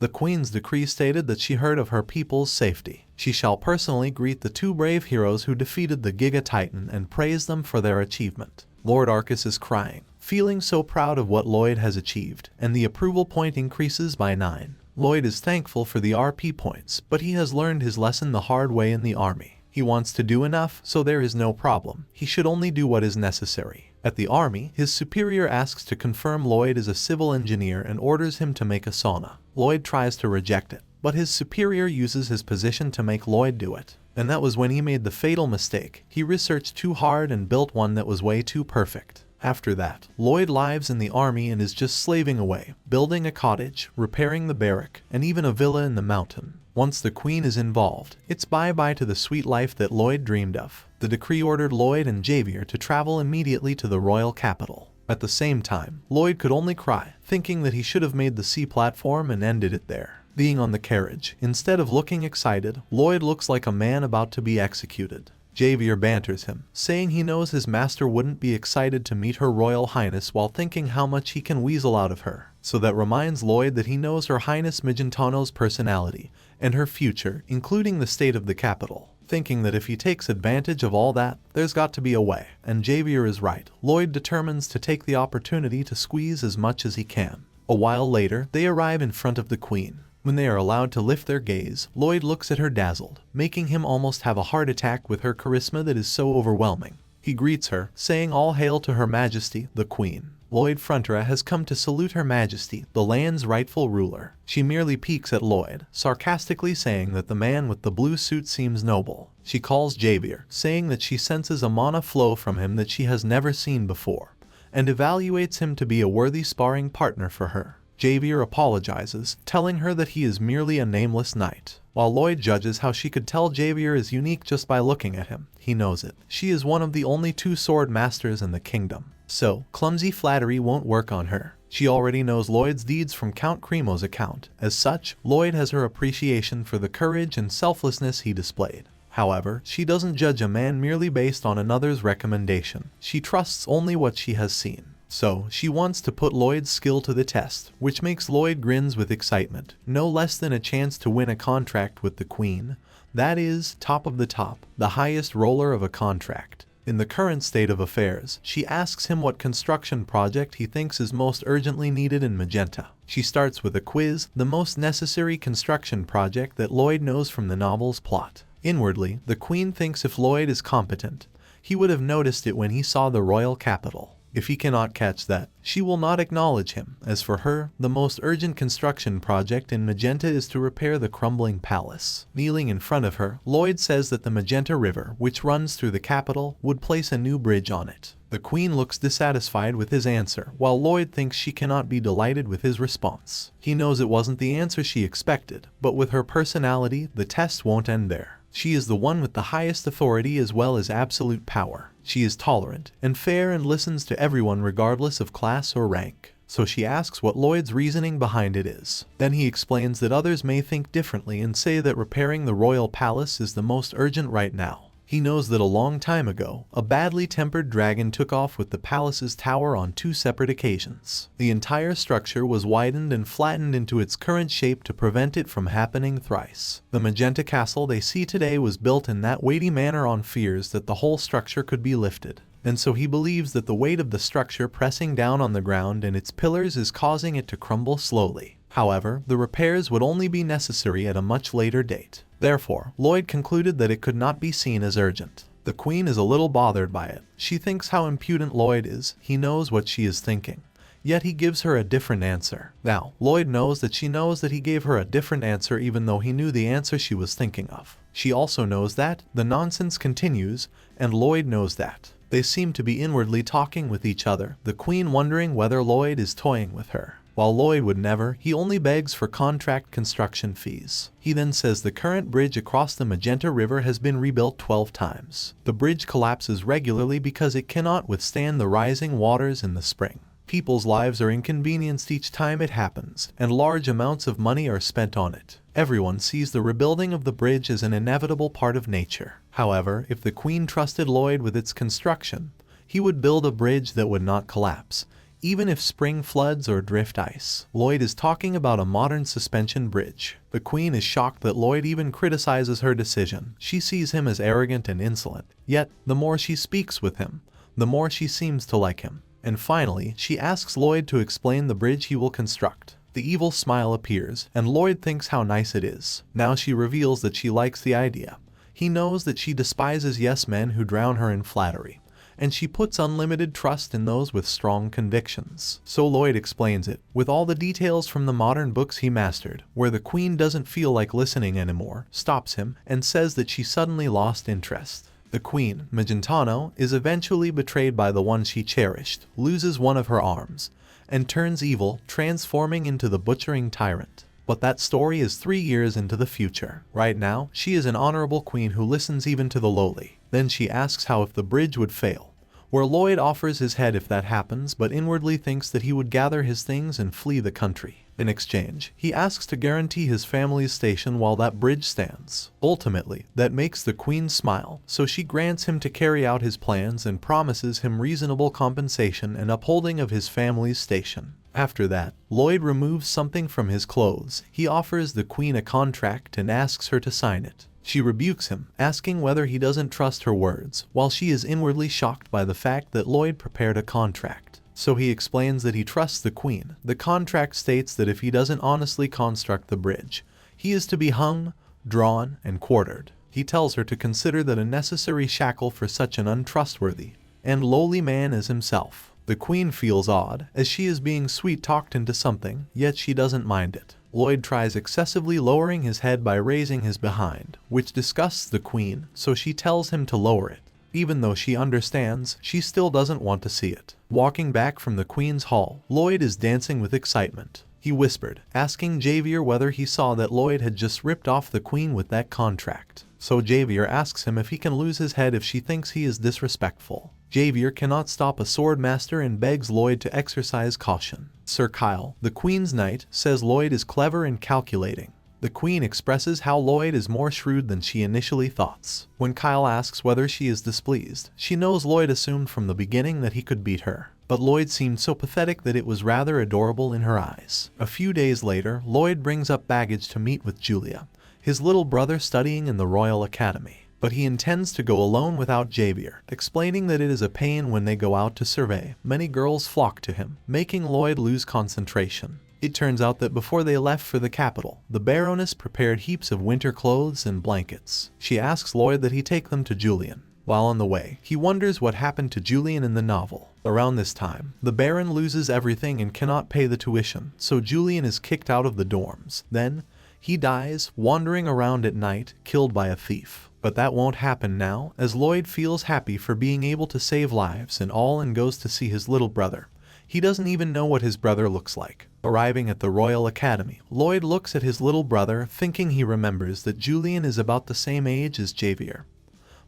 The queen's decree stated that she heard of her people's safety. She shall personally greet the 2 brave heroes who defeated the Giga Titan and praise them for their achievement. Lord Arcus is crying, feeling so proud of what Lloyd has achieved, and the approval point increases by 9. Lloyd is thankful for the RP points, but he has learned his lesson the hard way in the army. He wants to do enough, so there is no problem. He should only do what is necessary. At the army, his superior asks to confirm Lloyd is a civil engineer and orders him to make a sauna. Lloyd tries to reject it, but his superior uses his position to make Lloyd do it. And that was when he made the fatal mistake. He researched too hard and built one that was way too perfect. After that, Lloyd lives in the army and is just slaving away, building a cottage, repairing the barrack, and even a villa in the mountain. Once the queen is involved, it's bye-bye to the sweet life that Lloyd dreamed of. The decree ordered Lloyd and Javier to travel immediately to the royal capital. At the same time, Lloyd could only cry, thinking that he should have made the sea platform and ended it there. Being on the carriage, instead of looking excited, Lloyd looks like a man about to be executed. Javier banters him, saying he knows his master wouldn't be excited to meet Her Royal Highness while thinking how much he can weasel out of her. So that reminds Lloyd that he knows Her Highness Magentano's personality and her future, including the state of the capital. Thinking that if he takes advantage of all that, there's got to be a way. And Javier is right. Lloyd determines to take the opportunity to squeeze as much as he can. A while later, they arrive in front of the queen. When they are allowed to lift their gaze, Lloyd looks at her dazzled, making him almost have a heart attack with her charisma that is so overwhelming. He greets her, saying all hail to Her Majesty, the Queen. Lloyd Frontera has come to salute Her Majesty, the land's rightful ruler. She merely peeks at Lloyd, sarcastically saying that the man with the blue suit seems noble. She calls Javier, saying that she senses a mana flow from him that she has never seen before, and evaluates him to be a worthy sparring partner for her. Javier apologizes, telling her that he is merely a nameless knight. While Lloyd judges how she could tell Javier is unique just by looking at him, he knows it. She is one of the only 2 sword masters in the kingdom. So, clumsy flattery won't work on her. She already knows Lloyd's deeds from Count Cremo's account. As such, Lloyd has her appreciation for the courage and selflessness he displayed. However, she doesn't judge a man merely based on another's recommendation. She trusts only what she has seen. So, she wants to put Lloyd's skill to the test, which makes Lloyd grins with excitement, no less than a chance to win a contract with the queen. That is, top of the top, the highest roller of a contract. In the current state of affairs, she asks him what construction project he thinks is most urgently needed in Magenta. She starts with a quiz, the most necessary construction project that Lloyd knows from the novel's plot. Inwardly, the queen thinks if Lloyd is competent, he would have noticed it when he saw the royal capital. If he cannot catch that, she will not acknowledge him. As for her, the most urgent construction project in Magenta is to repair the crumbling palace. Kneeling in front of her, Lloyd says that the Magenta River, which runs through the capital, would place a new bridge on it. The queen looks dissatisfied with his answer, while Lloyd thinks she cannot be delighted with his response. He knows it wasn't the answer she expected, but with her personality, the test won't end there. She is the one with the highest authority as well as absolute power. She is tolerant and fair and listens to everyone regardless of class or rank. So she asks what Lloyd's reasoning behind it is. Then he explains that others may think differently and say that repairing the royal palace is the most urgent right now. He knows that a long time ago, a badly tempered dragon took off with the palace's tower on 2 separate occasions. The entire structure was widened and flattened into its current shape to prevent it from happening thrice. The Magenta Castle they see today was built in that weighty manner on fears that the whole structure could be lifted. And so he believes that the weight of the structure pressing down on the ground and its pillars is causing it to crumble slowly. However, the repairs would only be necessary at a much later date. Therefore, Lloyd concluded that it could not be seen as urgent. The queen is a little bothered by it. She thinks how impudent Lloyd is. He knows what she is thinking. Yet he gives her a different answer. Now, Lloyd knows that she knows that he gave her a different answer even though he knew the answer she was thinking of. She also knows that the nonsense continues, and Lloyd knows that. They seem to be inwardly talking with each other, the queen wondering whether Lloyd is toying with her. While Lloyd would never, he only begs for contract construction fees. He then says the current bridge across the Magenta River has been rebuilt 12 times. The bridge collapses regularly because it cannot withstand the rising waters in the spring. People's lives are inconvenienced each time it happens, and large amounts of money are spent on it. Everyone sees the rebuilding of the bridge as an inevitable part of nature. However, if the queen trusted Lloyd with its construction, he would build a bridge that would not collapse, even if spring floods or drift ice. Lloyd is talking about a modern suspension bridge. The queen is shocked that Lloyd even criticizes her decision. She sees him as arrogant and insolent, yet the more she speaks with him, the more she seems to like him. And finally, she asks Lloyd to explain the bridge he will construct. The evil smile appears, and Lloyd thinks how nice it is. Now she reveals that she likes the idea. He knows that she despises yes men who drown her in flattery, and she puts unlimited trust in those with strong convictions. So Lloyd explains it, with all the details from the modern books he mastered, where the queen doesn't feel like listening anymore, stops him, and says that she suddenly lost interest. The queen, Magentano, is eventually betrayed by the one she cherished, loses one of her arms, and turns evil, transforming into the butchering tyrant. But that story is 3 years into the future. Right now, she is an honorable queen who listens even to the lowly. Then she asks how if the bridge would fail, where Lloyd offers his head if that happens, but inwardly thinks that he would gather his things and flee the country. In exchange, he asks to guarantee his family's station while that bridge stands. Ultimately, that makes the queen smile, so she grants him to carry out his plans and promises him reasonable compensation and upholding of his family's station. After that, Lloyd removes something from his clothes. He offers the queen a contract and asks her to sign it. She rebukes him, asking whether he doesn't trust her words, while she is inwardly shocked by the fact that Lloyd prepared a contract. So he explains that he trusts the queen. The contract states that if he doesn't honestly construct the bridge, he is to be hung, drawn, and quartered. He tells her to consider that a necessary shackle for such an untrustworthy and lowly man as himself. The queen feels odd, as she is being sweet-talked into something, yet she doesn't mind it. Lloyd tries excessively lowering his head by raising his behind, which disgusts the queen, so she tells him to lower it. Even though she understands, she still doesn't want to see it. Walking back from the queen's hall, Lloyd is dancing with excitement. He whispered, asking Javier whether he saw that Lloyd had just ripped off the queen with that contract. So Javier asks him if he can lose his head if she thinks he is disrespectful. Javier cannot stop a sword master and begs Lloyd to exercise caution. Sir Kyle, the queen's knight, says Lloyd is clever and calculating. The queen expresses how Lloyd is more shrewd than she initially thought. When Kyle asks whether she is displeased, she knows Lloyd assumed from the beginning that he could beat her. But Lloyd seemed so pathetic that it was rather adorable in her eyes. A few days later, Lloyd brings up baggage to meet with Julia, his little brother studying in the Royal Academy. But he intends to go alone without Javier, explaining that it is a pain when they go out to survey. Many girls flock to him, making Lloyd lose concentration. It turns out that before they left for the capital, the Baroness prepared heaps of winter clothes and blankets. She asks Lloyd that he take them to Julian. While on the way, he wonders what happened to Julian in the novel. Around this time, the Baron loses everything and cannot pay the tuition, so Julian is kicked out of the dorms. Then, he dies, wandering around at night, killed by a thief. But that won't happen now, as Lloyd feels happy for being able to save lives and all and goes to see his little brother. He doesn't even know what his brother looks like. Arriving at the Royal Academy, Lloyd looks at his little brother, thinking he remembers that Julian is about the same age as Javier,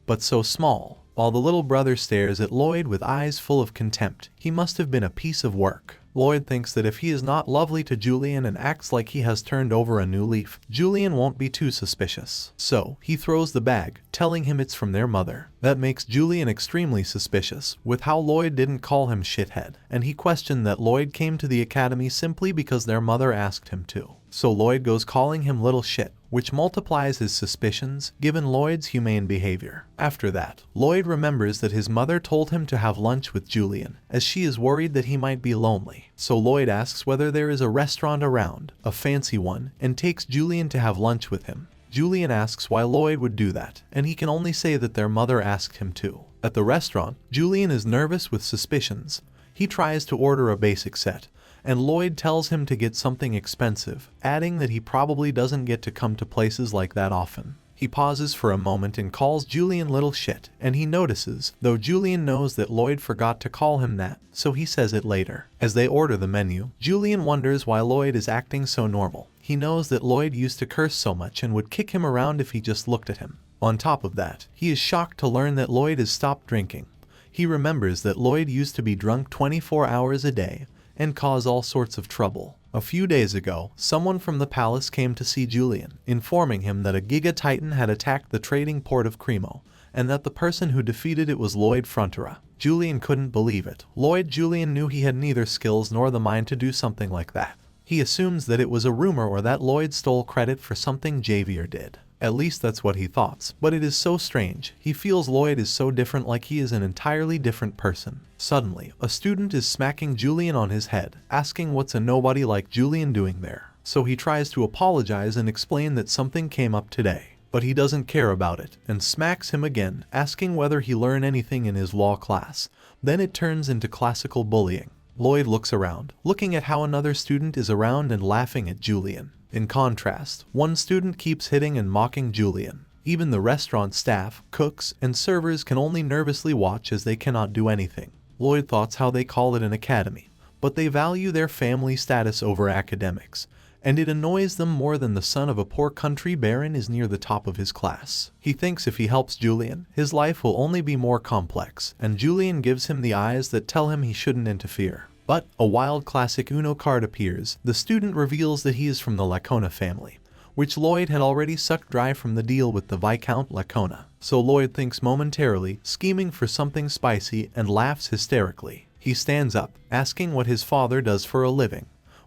but so small. While the little brother stares at Lloyd with eyes full of contempt, he must have been a piece of work. Lloyd thinks that if he is not lovely to Julian and acts like he has turned over a new leaf, Julian won't be too suspicious. So, he throws the bag, telling him it's from their mother. That makes Julian extremely suspicious, with how Lloyd didn't call him shithead, and he questioned that Lloyd came to the academy simply because their mother asked him to. So Lloyd goes calling him little shit, which multiplies his suspicions, given Lloyd's humane behavior. After that, Lloyd remembers that his mother told him to have lunch with Julian, as she is worried that he might be lonely. So Lloyd asks whether there is a restaurant around, a fancy one, and takes Julian to have lunch with him. Julian asks why Lloyd would do that, and he can only say that their mother asked him to. At the restaurant, Julian is nervous with suspicions. He tries to order a basic set, and Lloyd tells him to get something expensive, adding that he probably doesn't get to come to places like that often. He pauses for a moment and calls Julian little shit, and he notices, though Julian knows that Lloyd forgot to call him that, so he says it later. As they order the menu, Julian wonders why Lloyd is acting so normal. He knows that Lloyd used to curse so much and would kick him around if he just looked at him. On top of that, he is shocked to learn that Lloyd has stopped drinking. He remembers that Lloyd used to be drunk 24 hours a day, and cause all sorts of trouble. A few days ago, someone from the palace came to see Julian, informing him that a Giga Titan had attacked the trading port of Cremo, and that the person who defeated it was Lloyd Frontera. Julian couldn't believe it. Julian knew he had neither skills nor the mind to do something like that. He assumes that it was a rumor or that Lloyd stole credit for something Javier did. At least that's what he thought, but it is so strange. He feels Lloyd is so different, like he is an entirely different person. Suddenly, a student is smacking Julian on his head, asking what's a nobody like Julian doing there. So he tries to apologize and explain that something came up today. But he doesn't care about it, and smacks him again, asking whether he learned anything in his law class. Then it turns into classical bullying. Lloyd looks around, looking at how another student is around and laughing at Julian. In contrast, one student keeps hitting and mocking Julian. Even the restaurant staff, cooks, and servers can only nervously watch as they cannot do anything. Lloyd thoughts how they call it an academy, but they value their family status over academics, and it annoys them more than the son of a poor country baron is near the top of his class. He thinks if he helps Julian, his life will only be more complex, and Julian gives him the eyes that tell him he shouldn't interfere. But a wild classic Uno card appears. The student reveals that he is from the Lacona family, which Lloyd had already sucked dry from the deal with the Viscount Lacona. So Lloyd thinks momentarily, scheming for something spicy, and laughs hysterically. He stands up, asking what his father does for a living,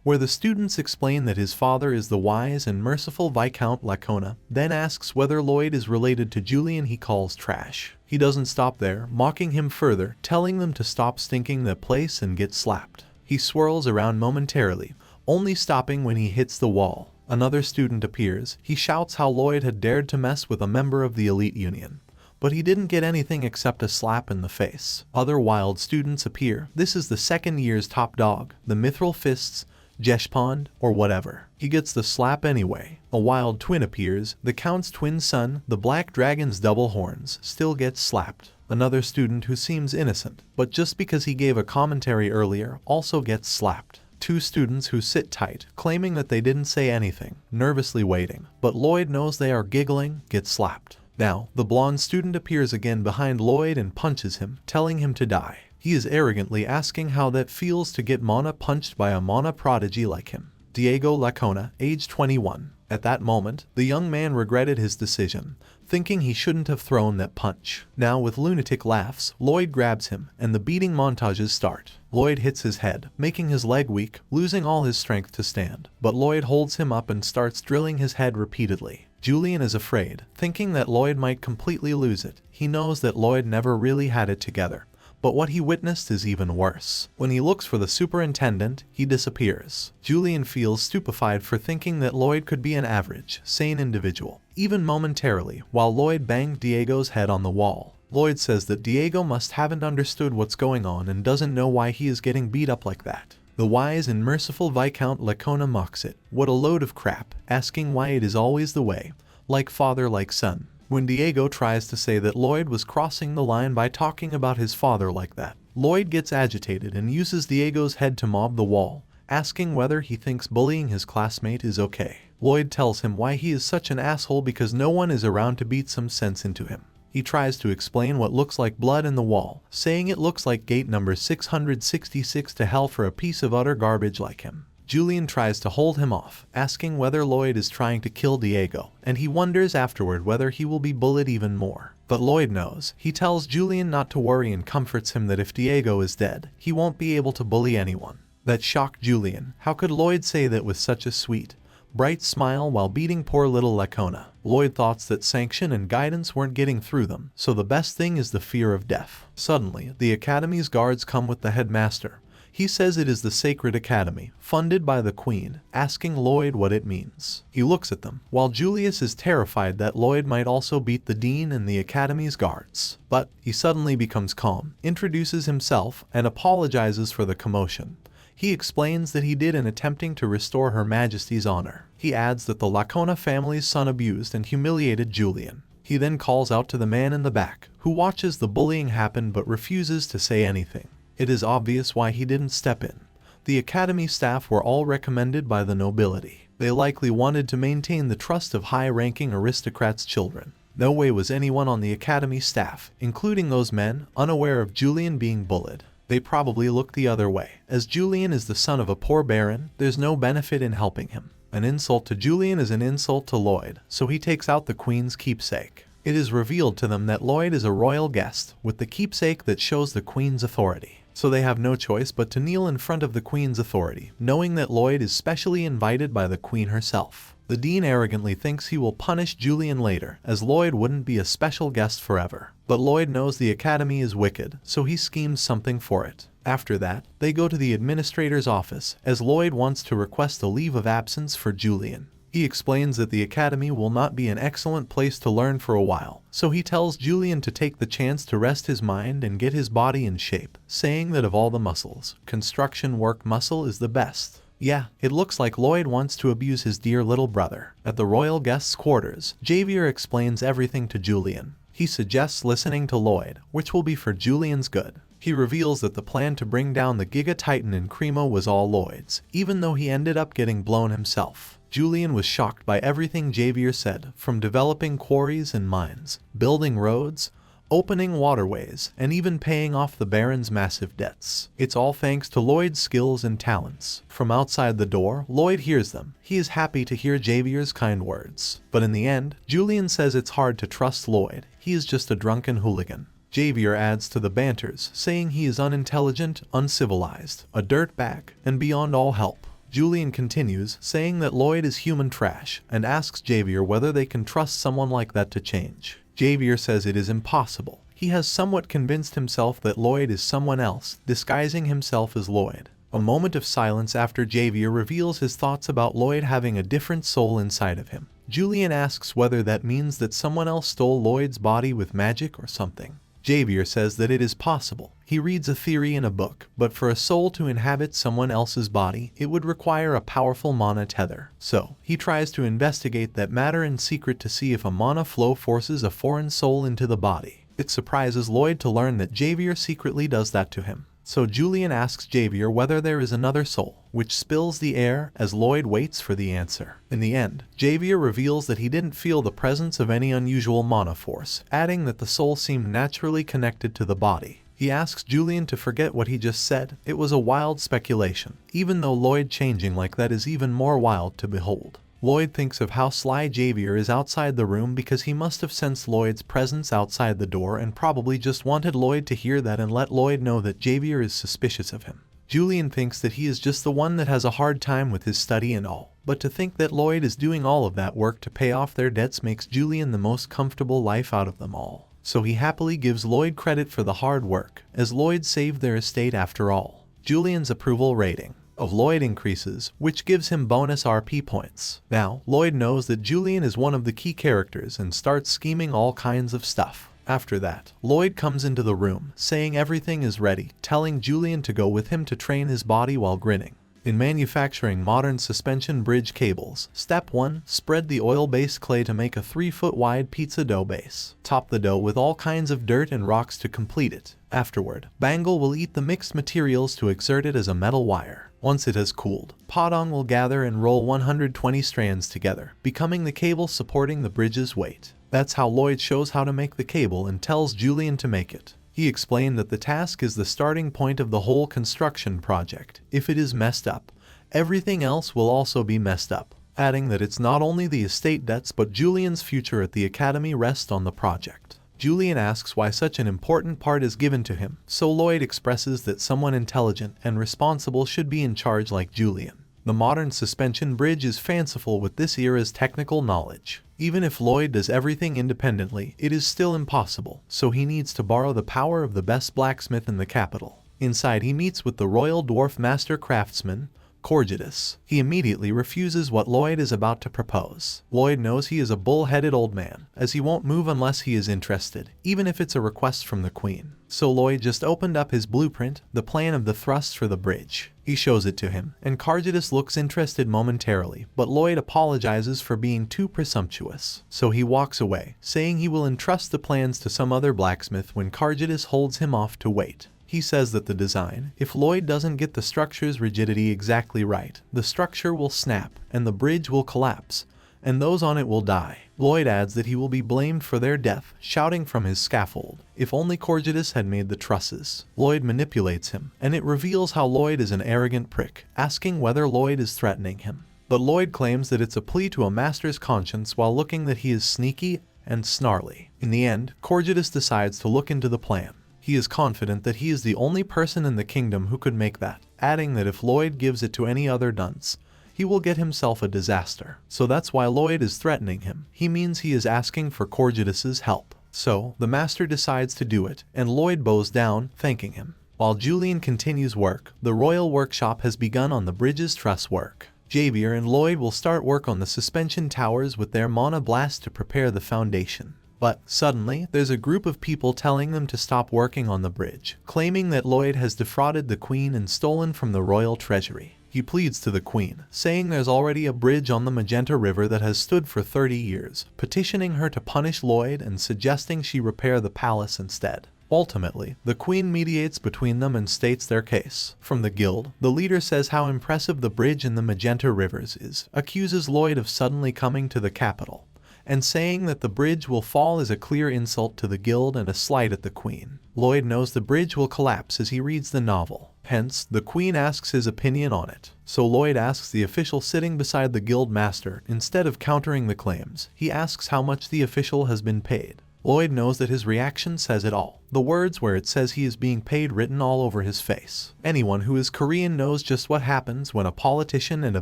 where the students explain that his father is the wise and merciful Viscount Lacona, then asks whether Lloyd is related to Julian he calls trash. He doesn't stop there, mocking him further, telling them to stop stinking the place and get slapped. He swirls around momentarily, only stopping when he hits the wall. Another student appears. He shouts how Lloyd had dared to mess with a member of the elite union, but he didn't get anything except a slap in the face. Other wild students appear. This is the second year's top dog, the Mithril Fists, Jeshpond, or whatever. He gets the slap anyway. A wild twin appears. The Count's twin son, the Black Dragon's double horns, still gets slapped. Another student who seems innocent, but just because he gave a commentary earlier, also gets slapped. Two students who sit tight, claiming that they didn't say anything, nervously waiting, but Lloyd knows they are giggling, get slapped. Now, the blonde student appears again behind Lloyd and punches him, telling him to die. He is arrogantly asking how that feels to get mana punched by a mana prodigy like him. Diego Lacona, age 21. At that moment, the young man regretted his decision, thinking he shouldn't have thrown that punch. Now with lunatic laughs, Lloyd grabs him, and the beating montages start. Lloyd hits his head, making his leg weak, losing all his strength to stand. But Lloyd holds him up and starts drilling his head repeatedly. Julian is afraid, thinking that Lloyd might completely lose it. He knows that Lloyd never really had it together. But what he witnessed is even worse. When he looks for the superintendent, he disappears. Julian feels stupefied for thinking that Lloyd could be an average, sane individual, even momentarily, while Lloyd banged Diego's head on the wall. Lloyd says that Diego must haven't understood what's going on and doesn't know why he is getting beat up like that. The wise and merciful Viscount Lacona mocks it. What a load of crap, asking why it is always the way, like father like son. When Diego tries to say that Lloyd was crossing the line by talking about his father like that, Lloyd gets agitated and uses Diego's head to mob the wall, asking whether he thinks bullying his classmate is okay. Lloyd tells him why he is such an asshole because no one is around to beat some sense into him. He tries to explain what looks like blood in the wall, saying it looks like gate number 666 to hell for a piece of utter garbage like him. Julian tries to hold him off, asking whether Lloyd is trying to kill Diego, and he wonders afterward whether he will be bullied even more. But Lloyd knows. He tells Julian not to worry and comforts him that if Diego is dead, he won't be able to bully anyone. That shocked Julian. How could Lloyd say that with such a sweet, bright smile while beating poor little Lacona? Lloyd thought that sanction and guidance weren't getting through them, so the best thing is the fear of death. Suddenly, the academy's guards come with the headmaster. He says it is the Sacred Academy, funded by the Queen, asking Lloyd what it means. He looks at them, while Julius is terrified that Lloyd might also beat the Dean and the Academy's guards. But he suddenly becomes calm, introduces himself, and apologizes for the commotion. He explains that he did in attempting to restore Her Majesty's honor. He adds that the Lacona family's son abused and humiliated Julian. He then calls out to the man in the back, who watches the bullying happen but refuses to say anything. It is obvious why he didn't step in. The academy staff were all recommended by the nobility. They likely wanted to maintain the trust of high-ranking aristocrats' children. No way was anyone on the academy staff, including those men, unaware of Julian being bullied. They probably looked the other way. As Julian is the son of a poor baron, there's no benefit in helping him. An insult to Julian is an insult to Lloyd, so he takes out the Queen's keepsake. It is revealed to them that Lloyd is a royal guest, with the keepsake that shows the Queen's authority. So they have no choice but to kneel in front of the Queen's authority, knowing that Lloyd is specially invited by the Queen herself. The Dean arrogantly thinks he will punish Julian later, as Lloyd wouldn't be a special guest forever. But Lloyd knows the Academy is wicked, so he schemes something for it. After that, they go to the administrator's office, as Lloyd wants to request a leave of absence for Julian. He explains that the Academy will not be an excellent place to learn for a while, so he tells Julian to take the chance to rest his mind and get his body in shape, saying that of all the muscles, construction work muscle is the best. Yeah, it looks like Lloyd wants to abuse his dear little brother. At the royal guest's quarters, Javier explains everything to Julian. He suggests listening to Lloyd, which will be for Julian's good. He reveals that the plan to bring down the Giga Titan in Cremo was all Lloyd's, even though he ended up getting blown himself. Julian was shocked by everything Javier said, from developing quarries and mines, building roads, opening waterways, and even paying off the Baron's massive debts. It's all thanks to Lloyd's skills and talents. From outside the door, Lloyd hears them. He is happy to hear Javier's kind words. But in the end, Julian says it's hard to trust Lloyd. He is just a drunken hooligan. Javier adds to the banters, saying he is unintelligent, uncivilized, a dirtbag, and beyond all help. Julian continues, saying that Lloyd is human trash, and asks Javier whether they can trust someone like that to change. Javier says it is impossible. He has somewhat convinced himself that Lloyd is someone else, disguising himself as Lloyd. A moment of silence after Javier reveals his thoughts about Lloyd having a different soul inside of him. Julian asks whether that means that someone else stole Lloyd's body with magic or something. Javier says that it is possible. He reads a theory in a book, but for a soul to inhabit someone else's body, it would require a powerful mana tether. So, he tries to investigate that matter in secret to see if a mana flow forces a foreign soul into the body. It surprises Lloyd to learn that Javier secretly does that to him. So Julian asks Javier whether there is another soul, which spills the air as Lloyd waits for the answer. In the end, Javier reveals that he didn't feel the presence of any unusual mana force, adding that the soul seemed naturally connected to the body. He asks Julian to forget what he just said. It was a wild speculation, even though Lloyd changing like that is even more wild to behold. Lloyd thinks of how sly Javier is outside the room because he must have sensed Lloyd's presence outside the door and probably just wanted Lloyd to hear that and let Lloyd know that Javier is suspicious of him. Julian thinks that he is just the one that has a hard time with his study and all, but to think that Lloyd is doing all of that work to pay off their debts makes Julian the most comfortable life out of them all. So he happily gives Lloyd credit for the hard work, as Lloyd saved their estate after all. Julian's approval rating of Lloyd increases, which gives him bonus RP points. Now, Lloyd knows that Julian is one of the key characters and starts scheming all kinds of stuff. After that, Lloyd comes into the room, saying everything is ready, telling Julian to go with him to train his body while grinning. In manufacturing modern suspension bridge cables, Step 1. Spread the oil-based clay to make a 3-foot wide pizza dough base. Top the dough with all kinds of dirt and rocks to complete it. Afterward, Bangle will eat the mixed materials to exert it as a metal wire. Once it has cooled, Podong will gather and roll 120 strands together, becoming the cable supporting the bridge's weight. That's how Lloyd shows how to make the cable and tells Julian to make it. He explained that the task is the starting point of the whole construction project. If it is messed up, everything else will also be messed up, adding that it's not only the estate debts but Julian's future at the academy rests on the project. Julian asks why such an important part is given to him, so Lloyd expresses that someone intelligent and responsible should be in charge like Julian. The modern suspension bridge is fanciful with this era's technical knowledge. Even if Lloyd does everything independently, it is still impossible, so he needs to borrow the power of the best blacksmith in the capital. Inside he meets with the royal dwarf master craftsman, Corgidus. He immediately refuses what Lloyd is about to propose. Lloyd knows he is a bull-headed old man, as he won't move unless he is interested, even if it's a request from the queen. So Lloyd just opened up his blueprint, the plan of the thrusts for the bridge. He shows it to him, and Corgidus looks interested momentarily, but Lloyd apologizes for being too presumptuous. So he walks away, saying he will entrust the plans to some other blacksmith when Corgidus holds him off to wait. He says that the design, if Lloyd doesn't get the structure's rigidity exactly right, the structure will snap, and the bridge will collapse, and those on it will die. Lloyd adds that he will be blamed for their death, shouting from his scaffold, if only Corgidus had made the trusses. Lloyd manipulates him, and it reveals how Lloyd is an arrogant prick, asking whether Lloyd is threatening him. But Lloyd claims that it's a plea to a master's conscience while looking that he is sneaky and snarly. In the end, Corjidus decides to look into the plan. He is confident that he is the only person in the kingdom who could make that, adding that if Lloyd gives it to any other dunce, he will get himself a disaster. So that's why Lloyd is threatening him. He means he is asking for Corjidus's help. So, the master decides to do it, and Lloyd bows down, thanking him. While Julian continues work, the royal workshop has begun on the bridge's truss work. Javier and Lloyd will start work on the suspension towers with their mana blast to prepare the foundation. But, suddenly, there's a group of people telling them to stop working on the bridge, claiming that Lloyd has defrauded the queen and stolen from the royal treasury. He pleads to the queen, saying there's already a bridge on the Magenta River that has stood for 30 years, petitioning her to punish Lloyd and suggesting she repair the palace instead. Ultimately, the queen mediates between them and states their case. From the guild, the leader says how impressive the bridge in the Magenta Rivers is, accuses Lloyd of suddenly coming to the capital, and saying that the bridge will fall is a clear insult to the guild and a slight at the queen. Lloyd knows the bridge will collapse as he reads the novel. Hence, the queen asks his opinion on it. So Lloyd asks the official sitting beside the guild master. Instead of countering the claims, he asks how much the official has been paid. Lloyd knows that his reaction says it all. The words where it says he is being paid written all over his face. Anyone who is Korean knows just what happens when a politician and a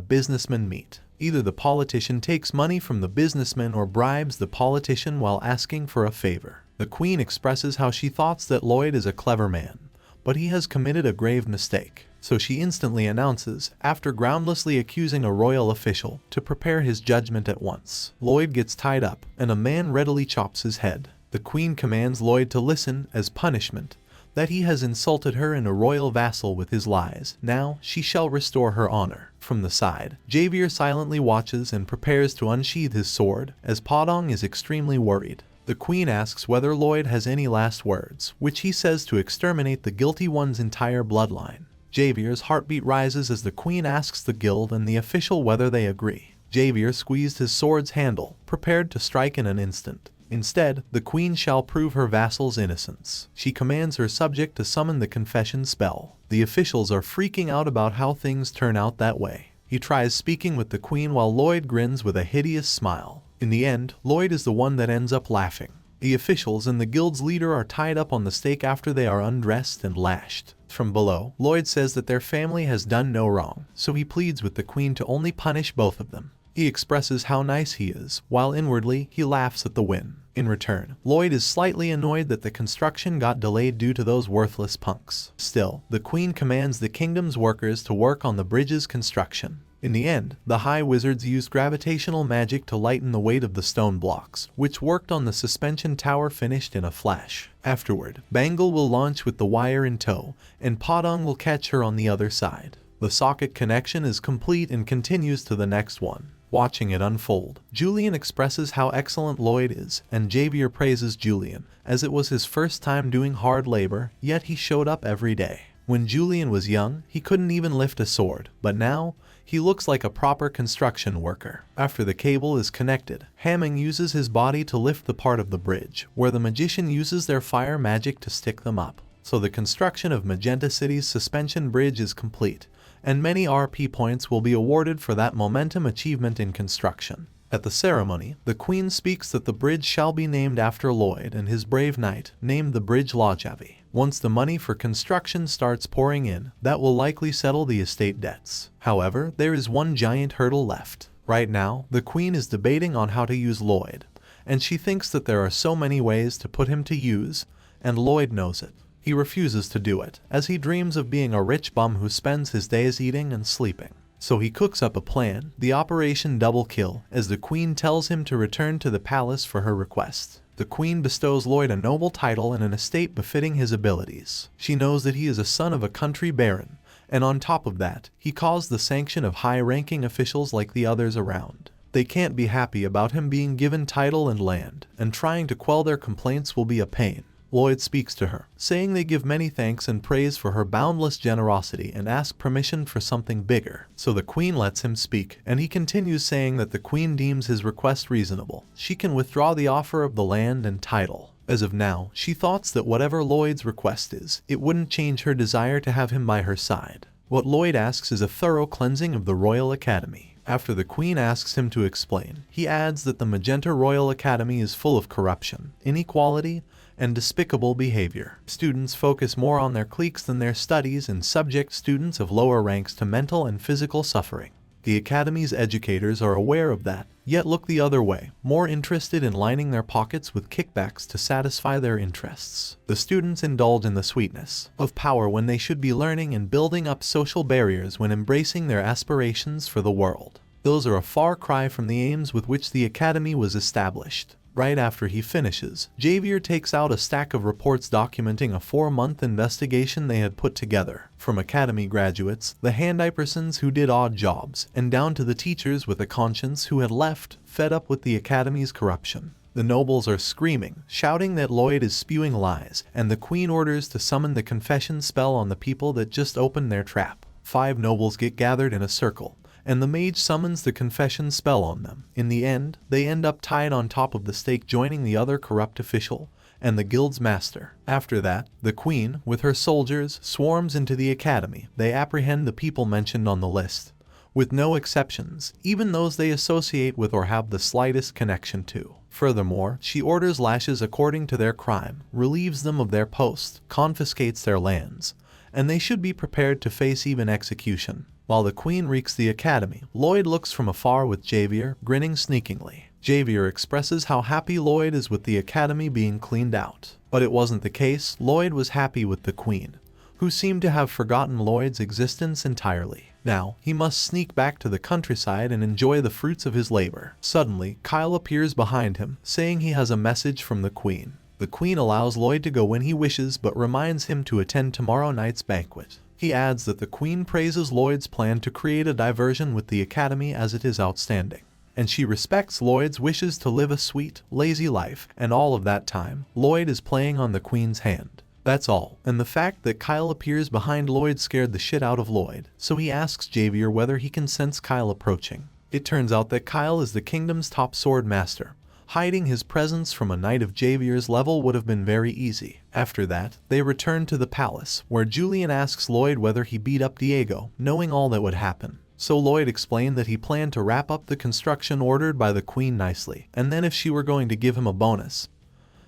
businessman meet. Either the politician takes money from the businessman or bribes the politician while asking for a favor. The queen expresses how she thought that Lloyd is a clever man, but he has committed a grave mistake. So she instantly announces, after groundlessly accusing a royal official, to prepare his judgment at once. Lloyd gets tied up, and a man readily chops his head. The queen commands Lloyd to listen, as punishment, that he has insulted her and a royal vassal with his lies. Now, she shall restore her honor. From the side, Javier silently watches and prepares to unsheath his sword, as Podong is extremely worried. The queen asks whether Lloyd has any last words, which he says to exterminate the guilty one's entire bloodline. Javier's heartbeat rises as the queen asks the guild and the official whether they agree. Javier squeezed his sword's handle, prepared to strike in an instant. Instead, the queen shall prove her vassal's innocence. She commands her subject to summon the confession spell. The officials are freaking out about how things turn out that way. He tries speaking with the queen while Lloyd grins with a hideous smile. In the end, Lloyd is the one that ends up laughing. The officials and the guild's leader are tied up on the stake after they are undressed and lashed. From below, Lloyd says that their family has done no wrong, so he pleads with the queen to only punish both of them. He expresses how nice he is, while inwardly he laughs at the win. In return, Lloyd is slightly annoyed that the construction got delayed due to those worthless punks. Still, the queen commands the kingdom's workers to work on the bridge's construction. In the end, the High Wizards used gravitational magic to lighten the weight of the stone blocks, which worked on the suspension tower finished in a flash. Afterward, Bangle will launch with the wire in tow, and Podong will catch her on the other side. The socket connection is complete and continues to the next one. Watching it unfold, Julian expresses how excellent Lloyd is, and Javier praises Julian, as it was his first time doing hard labor, yet he showed up every day. When Julian was young, he couldn't even lift a sword, but now, he looks like a proper construction worker. After the cable is connected, Hamming uses his body to lift the part of the bridge, where the magician uses their fire magic to stick them up. So the construction of Magenta City's suspension bridge is complete, and many RP points will be awarded for that momentum achievement in construction. At the ceremony, the queen speaks that the bridge shall be named after Lloyd and his brave knight, named the bridge Lajavi. Once the money for construction starts pouring in, that will likely settle the estate debts. However, there is one giant hurdle left. Right now, the queen is debating on how to use Lloyd, and she thinks that there are so many ways to put him to use, and Lloyd knows it. He refuses to do it, as he dreams of being a rich bum who spends his days eating and sleeping. So he cooks up a plan, the Operation Double Kill, as the queen tells him to return to the palace for her request. The queen bestows Lloyd a noble title and an estate befitting his abilities. She knows that he is a son of a country baron, and on top of that, he caused the sanction of high-ranking officials like the others around. They can't be happy about him being given title and land, and trying to quell their complaints will be a pain. Lloyd speaks to her, saying they give many thanks and praise for her boundless generosity and ask permission for something bigger. So the queen lets him speak, and he continues saying that the queen deems his request reasonable. She can withdraw the offer of the land and title. As of now, she thoughts that whatever Lloyd's request is, it wouldn't change her desire to have him by her side. What Lloyd asks is a thorough cleansing of the Royal Academy. After the queen asks him to explain, he adds that the Magenta Royal Academy is full of corruption, inequality, and despicable behavior. Students focus more on their cliques than their studies and subject students of lower ranks to mental and physical suffering. The Academy's educators are aware of that, yet look the other way, more interested in lining their pockets with kickbacks to satisfy their interests. The students indulge in the sweetness of power when they should be learning and building up social barriers when embracing their aspirations for the world. Those are a far cry from the aims with which the Academy was established. Right after he finishes, Javier takes out a stack of reports documenting a 4-month investigation they had put together, from Academy graduates, the handypersons who did odd jobs, and down to the teachers with a conscience who had left, fed up with the Academy's corruption. The nobles are screaming, shouting that Lloyd is spewing lies, and the queen orders to summon the confession spell on the people that just opened their trap. 5 nobles get gathered in a circle, and the mage summons the confession spell on them. In the end, they end up tied on top of the stake, joining the other corrupt official and the guild's master. After that, the queen, with her soldiers, swarms into the academy. They apprehend the people mentioned on the list, with no exceptions, even those they associate with or have the slightest connection to. Furthermore, she orders lashes according to their crime, relieves them of their post, confiscates their lands, and they should be prepared to face even execution. While the queen reeks the academy, Lloyd looks from afar with Javier, grinning sneakingly. Javier expresses how happy Lloyd is with the academy being cleaned out. But it wasn't the case. Lloyd was happy with the queen, who seemed to have forgotten Lloyd's existence entirely. Now, he must sneak back to the countryside and enjoy the fruits of his labor. Suddenly, Kyle appears behind him, saying he has a message from the queen. The queen allows Lloyd to go when he wishes but reminds him to attend tomorrow night's banquet. He adds that the queen praises Lloyd's plan to create a diversion with the academy as it is outstanding, and she respects Lloyd's wishes to live a sweet, lazy life, and all of that time, Lloyd is playing on the queen's hand. That's all, and the fact that Kyle appears behind Lloyd scared the shit out of Lloyd, so he asks Javier whether he can sense Kyle approaching. It turns out that Kyle is the kingdom's top sword master. Hiding his presence from a knight of Javier's level would have been very easy. After that, they return to the palace, where Julian asks Lloyd whether he beat up Diego, knowing all that would happen. So Lloyd explained that he planned to wrap up the construction ordered by the queen nicely, and then if she were going to give him a bonus,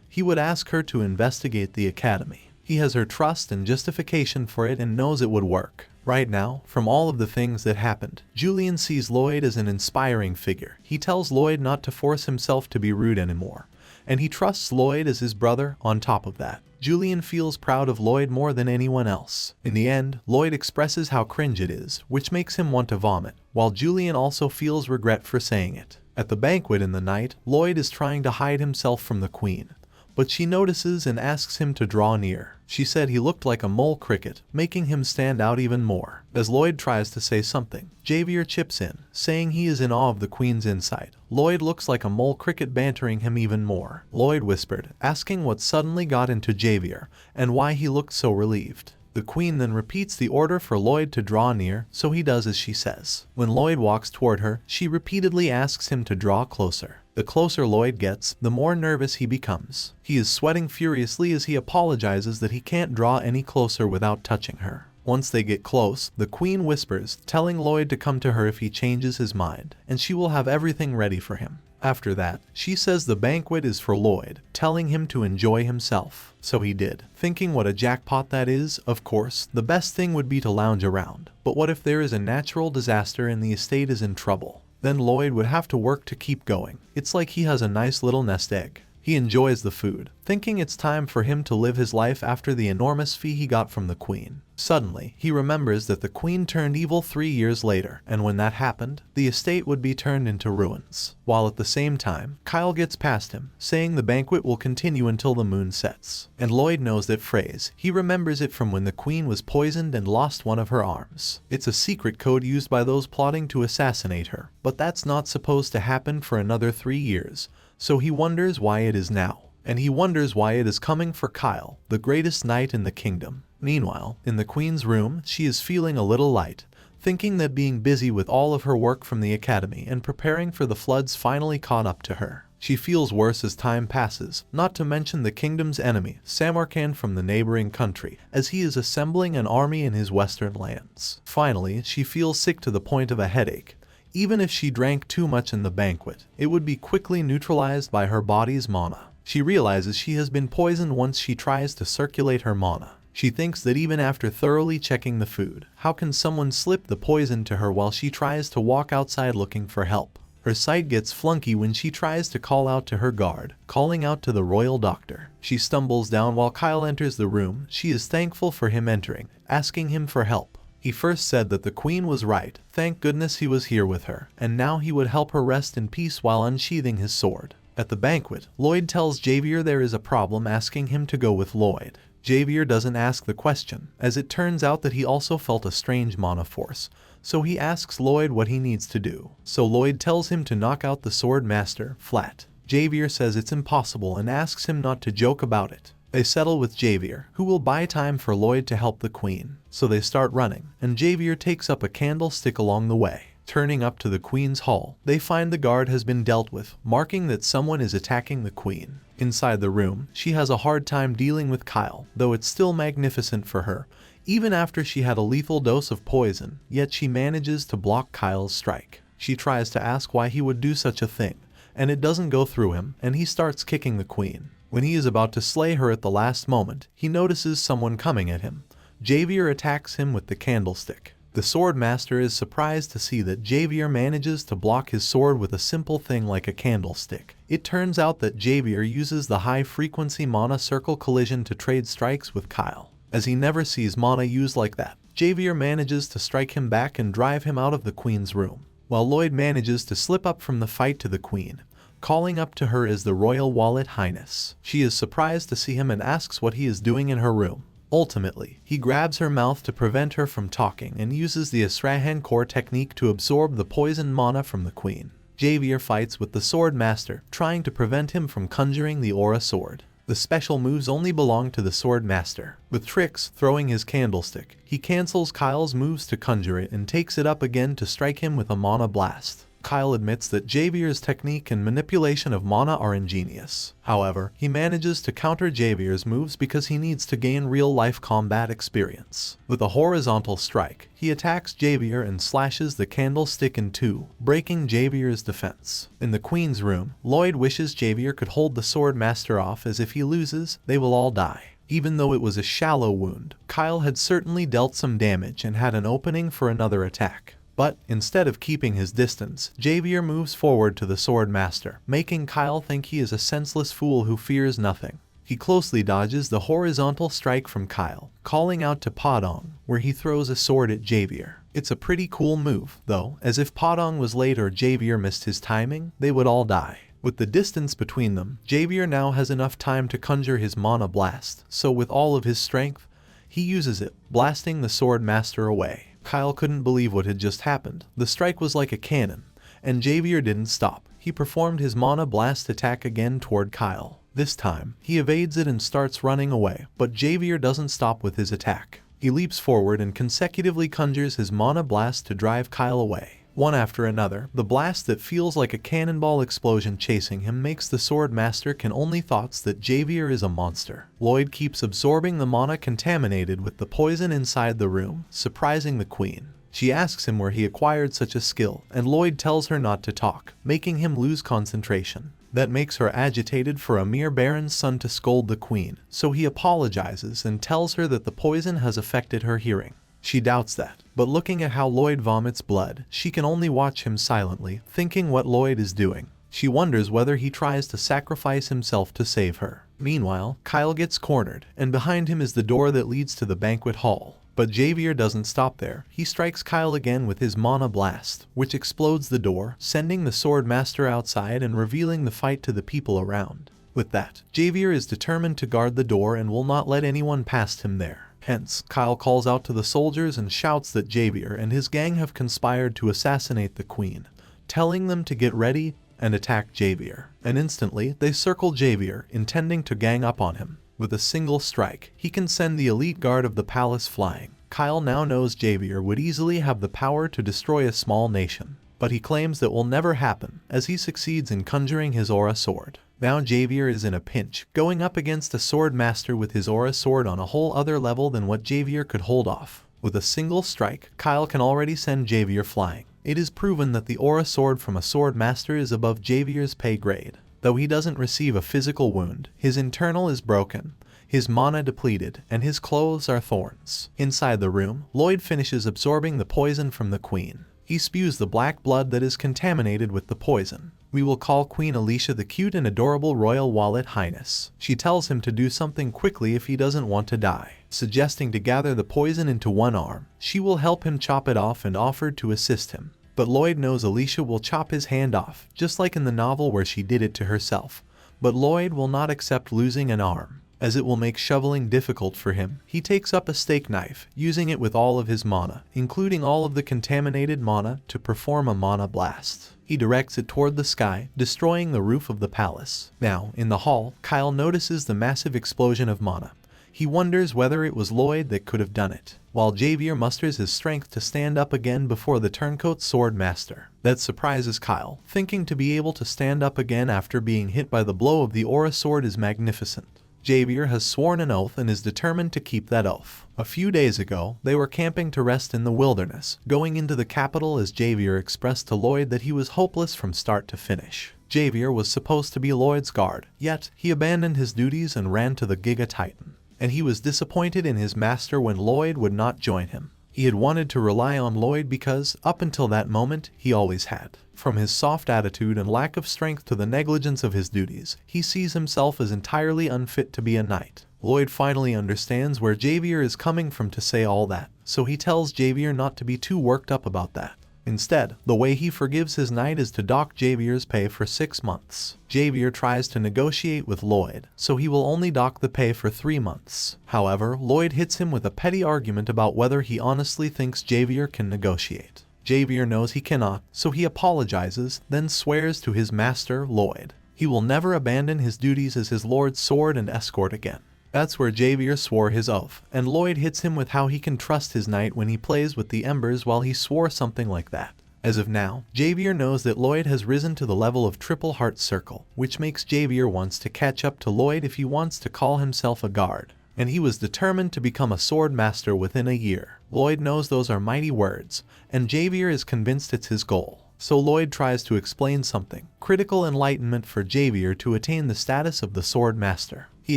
he would ask her to investigate the academy. He has her trust and justification for it and knows it would work. Right now, from all of the things that happened, Julian sees Lloyd as an inspiring figure. He tells Lloyd not to force himself to be rude anymore, and he trusts Lloyd as his brother. On top of that, Julian feels proud of Lloyd more than anyone else. In the end, Lloyd expresses how cringe it is, which makes him want to vomit, while Julian also feels regret for saying it. At the banquet in the night, Lloyd is trying to hide himself from the queen, but she notices and asks him to draw near. She said he looked like a mole cricket, making him stand out even more. As Lloyd tries to say something, Javier chips in, saying he is in awe of the queen's insight. Lloyd looks like a mole cricket, bantering him even more. Lloyd whispered, asking what suddenly got into Javier, and why he looked so relieved. The queen then repeats the order for Lloyd to draw near, so he does as she says. When Lloyd walks toward her, she repeatedly asks him to draw closer. The closer Lloyd gets, the more nervous he becomes. He is sweating furiously as he apologizes that he can't draw any closer without touching her. Once they get close, the queen whispers, telling Lloyd to come to her if he changes his mind, and she will have everything ready for him. After that, she says the banquet is for Lloyd, telling him to enjoy himself. So he did, thinking what a jackpot that is. Of course, the best thing would be to lounge around, but what if there is a natural disaster and the estate is in trouble? Then Lloyd would have to work to keep going. It's like he has a nice little nest egg. He enjoys the food, thinking it's time for him to live his life after the enormous fee he got from the queen. Suddenly, he remembers that the queen turned evil 3 years later, and when that happened, the estate would be turned into ruins. While at the same time, Kyle gets past him, saying the banquet will continue until the moon sets. And Lloyd knows that phrase. He remembers it from when the queen was poisoned and lost one of her arms. It's a secret code used by those plotting to assassinate her, but that's not supposed to happen for another 3 years. So he wonders why it is now. And he wonders why it is coming for Kyle, the greatest knight in the kingdom. Meanwhile, in the queen's room, she is feeling a little light, thinking that being busy with all of her work from the academy and preparing for the floods finally caught up to her. She feels worse as time passes, not to mention the kingdom's enemy, Samarkand from the neighboring country, as he is assembling an army in his western lands. Finally, she feels sick to the point of a headache, Even if she drank too much in the banquet, it would be quickly neutralized by her body's mana. She realizes she has been poisoned once she tries to circulate her mana. She thinks that even after thoroughly checking the food, how can someone slip the poison to her while she tries to walk outside looking for help? Her sight gets flunky when she tries to call out to her guard, calling out to the royal doctor. She stumbles down while Kyle enters the room. She is thankful for him entering, asking him for help. He first said that the queen was right, thank goodness he was here with her, and now he would help her rest in peace while unsheathing his sword. At the banquet, Lloyd tells Javier there is a problem, asking him to go with Lloyd. Javier doesn't ask the question, as it turns out that he also felt a strange mana force, so he asks Lloyd what he needs to do. So Lloyd tells him to knock out the sword master, flat. Javier says it's impossible and asks him not to joke about it. They settle with Javier, who will buy time for Lloyd to help the queen. So they start running, and Javier takes up a candlestick along the way. Turning up to the queen's hall, they find the guard has been dealt with, marking that someone is attacking the queen. Inside the room, she has a hard time dealing with Kyle, though it's still magnificent for her. Even after she had a lethal dose of poison, yet she manages to block Kyle's strike. She tries to ask why he would do such a thing, and it doesn't go through him, and he starts kicking the queen. When he is about to slay her at the last moment, he notices someone coming at him. Javier attacks him with the candlestick. The sword master is surprised to see that Javier manages to block his sword with a simple thing like a candlestick. It turns out that Javier uses the high-frequency mana circle collision to trade strikes with Kyle. As he never sees mana used like that, Javier manages to strike him back and drive him out of the queen's room, while Lloyd manages to slip up from the fight to the queen. Calling up to her is the royal wallet highness. She is surprised to see him and asks what he is doing in her room. Ultimately, he grabs her mouth to prevent her from talking and uses the Asrahan core technique to absorb the poison mana from the queen. Javier fights with the sword master, trying to prevent him from conjuring the aura sword. The special moves only belong to the sword master. With tricks, throwing his candlestick, he cancels Kyle's moves to conjure it and takes it up again to strike him with a mana blast. Kyle admits that Javier's technique and manipulation of mana are ingenious. However, he manages to counter Javier's moves because he needs to gain real-life combat experience. With a horizontal strike, he attacks Javier and slashes the candlestick in two, breaking Javier's defense. In the queen's room, Lloyd wishes Javier could hold the sword master off, as if he loses, they will all die. Even though it was a shallow wound, Kyle had certainly dealt some damage and had an opening for another attack. But, instead of keeping his distance, Javier moves forward to the sword master, making Kyle think he is a senseless fool who fears nothing. He closely dodges the horizontal strike from Kyle, calling out to Padong, where he throws a sword at Javier. It's a pretty cool move, though, as if Padong was late or Javier missed his timing, they would all die. With the distance between them, Javier now has enough time to conjure his mana blast, so with all of his strength, he uses it, blasting the sword master away. Kyle couldn't believe what had just happened. The strike was like a cannon, and Javier didn't stop. He performed his mana blast attack again toward Kyle. This time, he evades it and starts running away, but Javier doesn't stop with his attack. He leaps forward and consecutively conjures his mana blast to drive Kyle away. One after another, the blast that feels like a cannonball explosion chasing him makes the sword master can only thoughts that Javier is a monster. Lloyd keeps absorbing the mana contaminated with the poison inside the room, surprising the queen. She asks him where he acquired such a skill, and Lloyd tells her not to talk, making him lose concentration. That makes her agitated for a mere baron's son to scold the queen, so he apologizes and tells her that the poison has affected her hearing. She doubts that, but looking at how Lloyd vomits blood, she can only watch him silently, thinking what Lloyd is doing. She wonders whether he tries to sacrifice himself to save her. Meanwhile, Kyle gets cornered, and behind him is the door that leads to the banquet hall. But Javier doesn't stop there. He strikes Kyle again with his mana blast, which explodes the door, sending the sword master outside and revealing the fight to the people around. With that, Javier is determined to guard the door and will not let anyone past him there. Hence, Kyle calls out to the soldiers and shouts that Javier and his gang have conspired to assassinate the queen, telling them to get ready and attack Javier. And instantly, they circle Javier, intending to gang up on him. With a single strike, he can send the elite guard of the palace flying. Kyle now knows Javier would easily have the power to destroy a small nation, but he claims that will never happen, as he succeeds in conjuring his aura sword. Now Javier is in a pinch, going up against a sword master with his aura sword on a whole other level than what Javier could hold off. With a single strike, Kyle can already send Javier flying. It is proven that the aura sword from a sword master is above Javier's pay grade. Though he doesn't receive a physical wound, his internal is broken, his mana depleted, and his clothes are thorns. Inside the room, Lloyd finishes absorbing the poison from the queen. He spews the black blood that is contaminated with the poison. We will call Queen Alicia the cute and adorable royal wallet highness. She tells him to do something quickly if he doesn't want to die, suggesting to gather the poison into one arm. She will help him chop it off and offered to assist him. But Lloyd knows Alicia will chop his hand off, just like in the novel where she did it to herself. But Lloyd will not accept losing an arm, as it will make shoveling difficult for him. He takes up a steak knife, using it with all of his mana, including all of the contaminated mana, to perform a mana blast. He directs it toward the sky, destroying the roof of the palace. Now, in the hall, Kyle notices the massive explosion of mana. He wonders whether it was Lloyd that could have done it, while Javier musters his strength to stand up again before the turncoat sword master. That surprises Kyle, thinking to be able to stand up again after being hit by the blow of the aura sword is magnificent. Javier has sworn an oath and is determined to keep that oath. A few days ago, they were camping to rest in the wilderness, going into the capital as Javier expressed to Lloyd that he was hopeless from start to finish. Javier was supposed to be Lloyd's guard, yet he abandoned his duties and ran to the Giga Titan. And he was disappointed in his master when Lloyd would not join him. He had wanted to rely on Lloyd because, up until that moment, he always had. From his soft attitude and lack of strength to the negligence of his duties, he sees himself as entirely unfit to be a knight. Lloyd finally understands where Javier is coming from to say all that, so he tells Javier not to be too worked up about that. Instead, the way he forgives his knight is to dock Javier's pay for 6 months. Javier tries to negotiate with Lloyd, so he will only dock the pay for 3 months. However, Lloyd hits him with a petty argument about whether he honestly thinks Javier can negotiate. Javier knows he cannot, so he apologizes, then swears to his master, Lloyd. He will never abandon his duties as his lord's sword and escort again. That's where Javier swore his oath, and Lloyd hits him with how he can trust his knight when he plays with the embers while he swore something like that. As of now, Javier knows that Lloyd has risen to the level of triple heart circle, which makes Javier wants to catch up to Lloyd if he wants to call himself a guard. And he was determined to become a sword master within a year. Lloyd knows those are mighty words, and Javier is convinced it's his goal. So Lloyd tries to explain something, critical enlightenment for Javier to attain the status of the sword master. He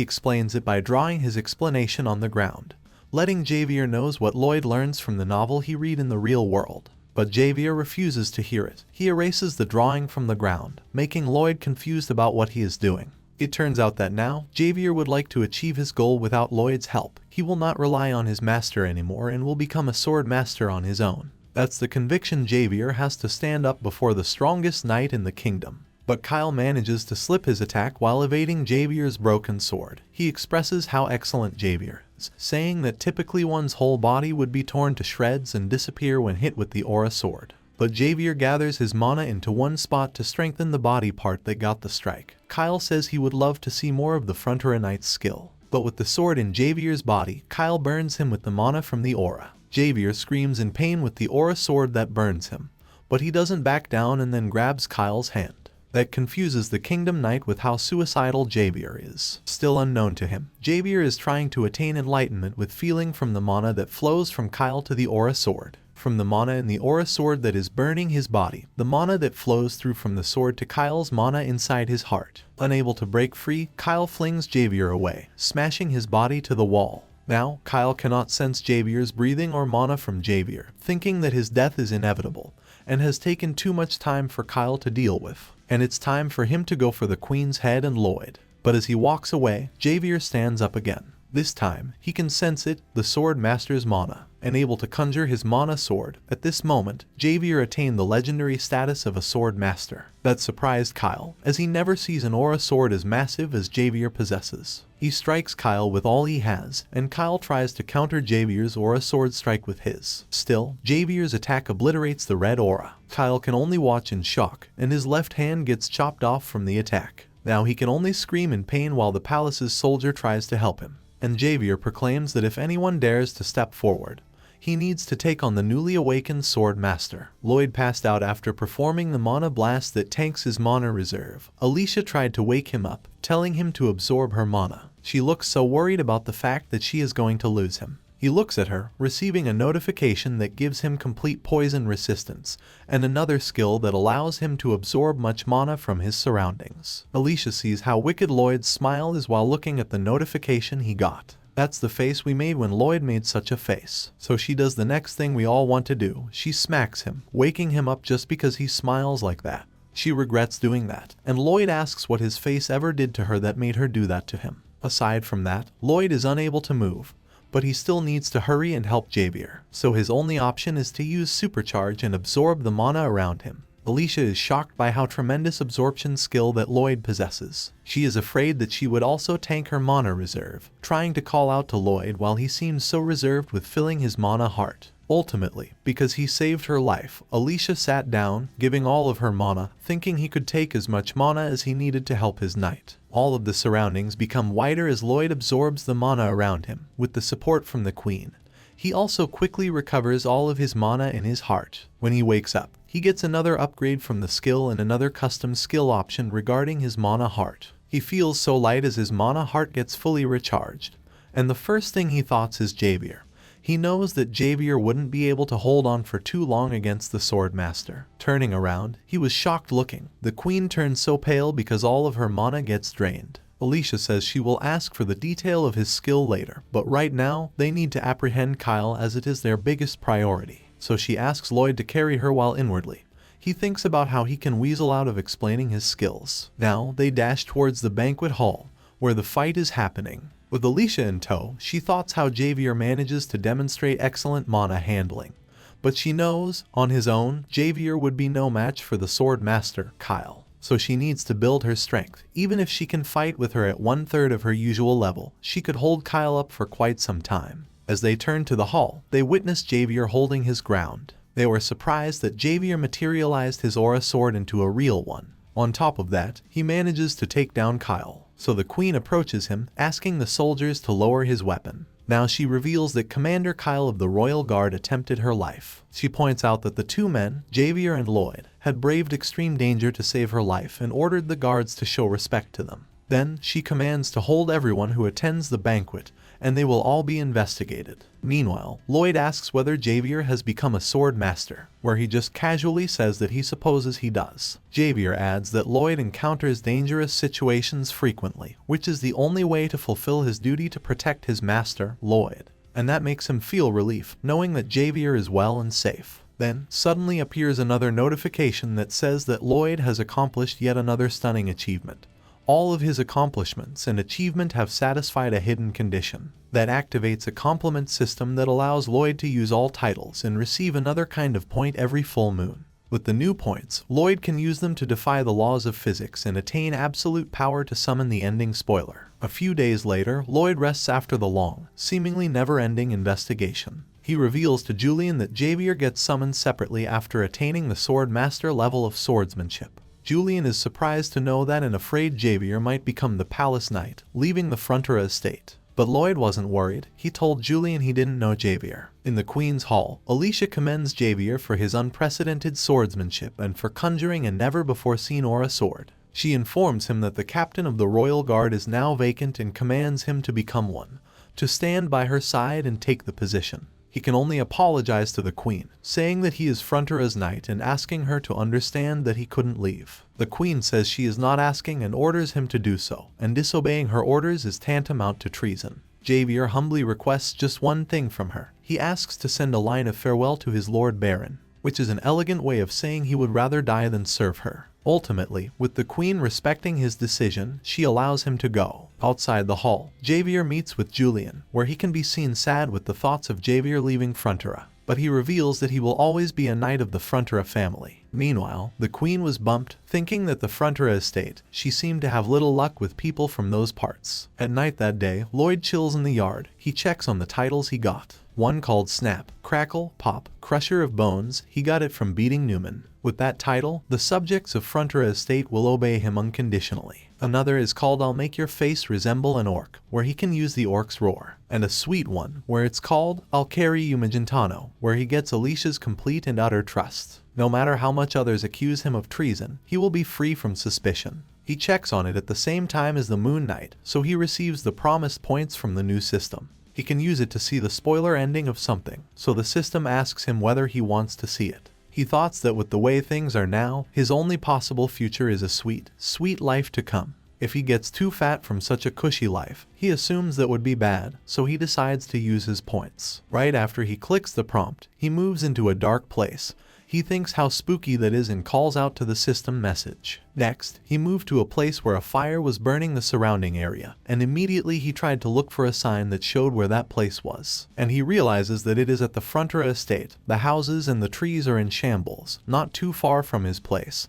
explains it by drawing his explanation on the ground, letting Javier knows what Lloyd learns from the novel he read in the real world. But Javier refuses to hear it. He erases the drawing from the ground, making Lloyd confused about what he is doing. It turns out that now, Javier would like to achieve his goal without Lloyd's help. He will not rely on his master anymore and will become a sword master on his own. That's the conviction Javier has to stand up before the strongest knight in the kingdom. But Kyle manages to slip his attack while evading Javier's broken sword. He expresses how excellent Javier is, saying that typically one's whole body would be torn to shreds and disappear when hit with the aura sword. But Javier gathers his mana into one spot to strengthen the body part that got the strike. Kyle says he would love to see more of the Frontier Knight's skill. But with the sword in Javier's body, Kyle burns him with the mana from the aura. Javier screams in pain with the aura sword that burns him, but he doesn't back down and then grabs Kyle's hand. That confuses the Kingdom Knight with how suicidal Javier is. Still unknown to him, Javier is trying to attain enlightenment with feeling from the mana that flows from Kyle to the aura sword. From the mana in the aura sword that is burning his body, the mana that flows through from the sword to Kyle's mana inside his heart. Unable to break free, Kyle flings Javier away, smashing his body to the wall. Now, Kyle cannot sense Javier's breathing or mana from Javier, thinking that his death is inevitable, and has taken too much time for Kyle to deal with. And it's time for him to go for the Queen's head and Lloyd. But as he walks away, Javier stands up again. This time, he can sense it, the sword master's mana, and able to conjure his mana sword. At this moment, Javier attained the legendary status of a sword master. That surprised Kyle, as he never sees an aura sword as massive as Javier possesses. He strikes Kyle with all he has, and Kyle tries to counter Javier's aura sword strike with his. Still, Javier's attack obliterates the red aura. Kyle can only watch in shock, and his left hand gets chopped off from the attack. Now he can only scream in pain while the palace's soldier tries to help him. And Javier proclaims that if anyone dares to step forward, he needs to take on the newly awakened sword master. Lloyd passed out after performing the mana blast that tanks his mana reserve. Alicia tried to wake him up, telling him to absorb her mana. She looks so worried about the fact that she is going to lose him. He looks at her, receiving a notification that gives him complete poison resistance, and another skill that allows him to absorb much mana from his surroundings. Alicia sees how wicked Lloyd's smile is while looking at the notification he got. That's the face we made when Lloyd made such a face. So she does the next thing we all want to do. She smacks him, waking him up just because he smiles like that. She regrets doing that, and Lloyd asks what his face ever did to her that made her do that to him. Aside from that, Lloyd is unable to move, but he still needs to hurry and help Javier, so his only option is to use Supercharge and absorb the mana around him. Alicia is shocked by how tremendous absorption skill that Lloyd possesses. She is afraid that she would also tank her mana reserve, trying to call out to Lloyd while he seems so reserved with filling his mana heart. Ultimately, because he saved her life, Alicia sat down, giving all of her mana, thinking he could take as much mana as he needed to help his knight. All of the surroundings become wider as Lloyd absorbs the mana around him, with the support from the queen. He also quickly recovers all of his mana in his heart. When he wakes up, he gets another upgrade from the skill and another custom skill option regarding his mana heart. He feels so light as his mana heart gets fully recharged. And the first thing he thoughts is Javier. He knows that Javier wouldn't be able to hold on for too long against the sword master. Turning around, he was shocked looking. The queen turns so pale because all of her mana gets drained. Alicia says she will ask for the detail of his skill later, but right now, they need to apprehend Kyle as it is their biggest priority. So she asks Lloyd to carry her while inwardly. He thinks about how he can weasel out of explaining his skills. Now, they dash towards the banquet hall, where the fight is happening. With Alicia in tow, she thoughts how Javier manages to demonstrate excellent mana handling. But she knows, on his own, Javier would be no match for the sword master, Kyle. So she needs to build her strength. Even if she can fight with her at 1/3 of her usual level, she could hold Kyle up for quite some time. As they turn to the hall, they witness Javier holding his ground. They were surprised that Javier materialized his aura sword into a real one. On top of that, he manages to take down Kyle. So the queen approaches him, asking the soldiers to lower his weapon. Now she reveals that Commander Kyle of the Royal Guard attempted her life. She points out that the two men, Javier and Lloyd, had braved extreme danger to save her life and ordered the guards to show respect to them. Then, she commands to hold everyone who attends the banquet, and they will all be investigated. Meanwhile, Lloyd asks whether Javier has become a sword master, where he just casually says that he supposes he does. Javier adds that Lloyd encounters dangerous situations frequently, which is the only way to fulfill his duty to protect his master, Lloyd. And that makes him feel relief, knowing that Javier is well and safe. Then, suddenly appears another notification that says that Lloyd has accomplished yet another stunning achievement. All of his accomplishments and achievement have satisfied a hidden condition that activates a complement system that allows Lloyd to use all titles and receive another kind of point every full moon. With the new points, Lloyd can use them to defy the laws of physics and attain absolute power to summon the ending spoiler. A few days later, Lloyd rests after the long, seemingly never-ending investigation. He reveals to Julian that Javier gets summoned separately after attaining the sword master level of swordsmanship. Julian is surprised to know that and afraid Javier might become the palace knight, leaving the Frontera estate. But Lloyd wasn't worried. He told Julian he didn't know Javier. In the Queen's Hall, Alicia commends Javier for his unprecedented swordsmanship and for conjuring a never-before-seen aura sword. She informs him that the captain of the Royal Guard is now vacant and commands him to become one, to stand by her side and take the position. He can only apologize to the queen, saying that he is Frontera's knight and asking her to understand that he couldn't leave. The queen says she is not asking and orders him to do so, and disobeying her orders is tantamount to treason. Javier humbly requests just one thing from her. He asks to send a line of farewell to his Lord Baron, which is an elegant way of saying he would rather die than serve her. Ultimately, with the queen respecting his decision, she allows him to go. Outside the hall, Javier meets with Julian, where he can be seen sad with the thoughts of Javier leaving Frontera, but he reveals that he will always be a knight of the Frontera family. Meanwhile, the queen was bumped, thinking that the Frontera estate, she seemed to have little luck with people from those parts. At night that day, Lloyd chills in the yard. He checks on the titles he got. One called Snap, Crackle, Pop, Crusher of Bones. He got it from beating Newman. With that title, the subjects of Frontera estate will obey him unconditionally. Another is called I'll Make Your Face Resemble an Orc, where he can use the orc's roar. And a sweet one, where it's called I'll Carry You Magentano, where he gets Alicia's complete and utter trust. No matter how much others accuse him of treason, he will be free from suspicion. He checks on it at the same time as the Moon Knight, so he receives the promised points from the new system. He can use it to see the spoiler ending of something, so the system asks him whether he wants to see it. He thoughts that with the way things are now, his only possible future is a sweet, sweet life to come. If he gets too fat from such a cushy life, he assumes that would be bad, so he decides to use his points. Right after he clicks the prompt, he moves into a dark place. He thinks how spooky that is and calls out to the system message. Next, he moved to a place where a fire was burning the surrounding area, and immediately he tried to look for a sign that showed where that place was. And he realizes that it is at the Frontier estate. The houses and the trees are in shambles, not too far from his place.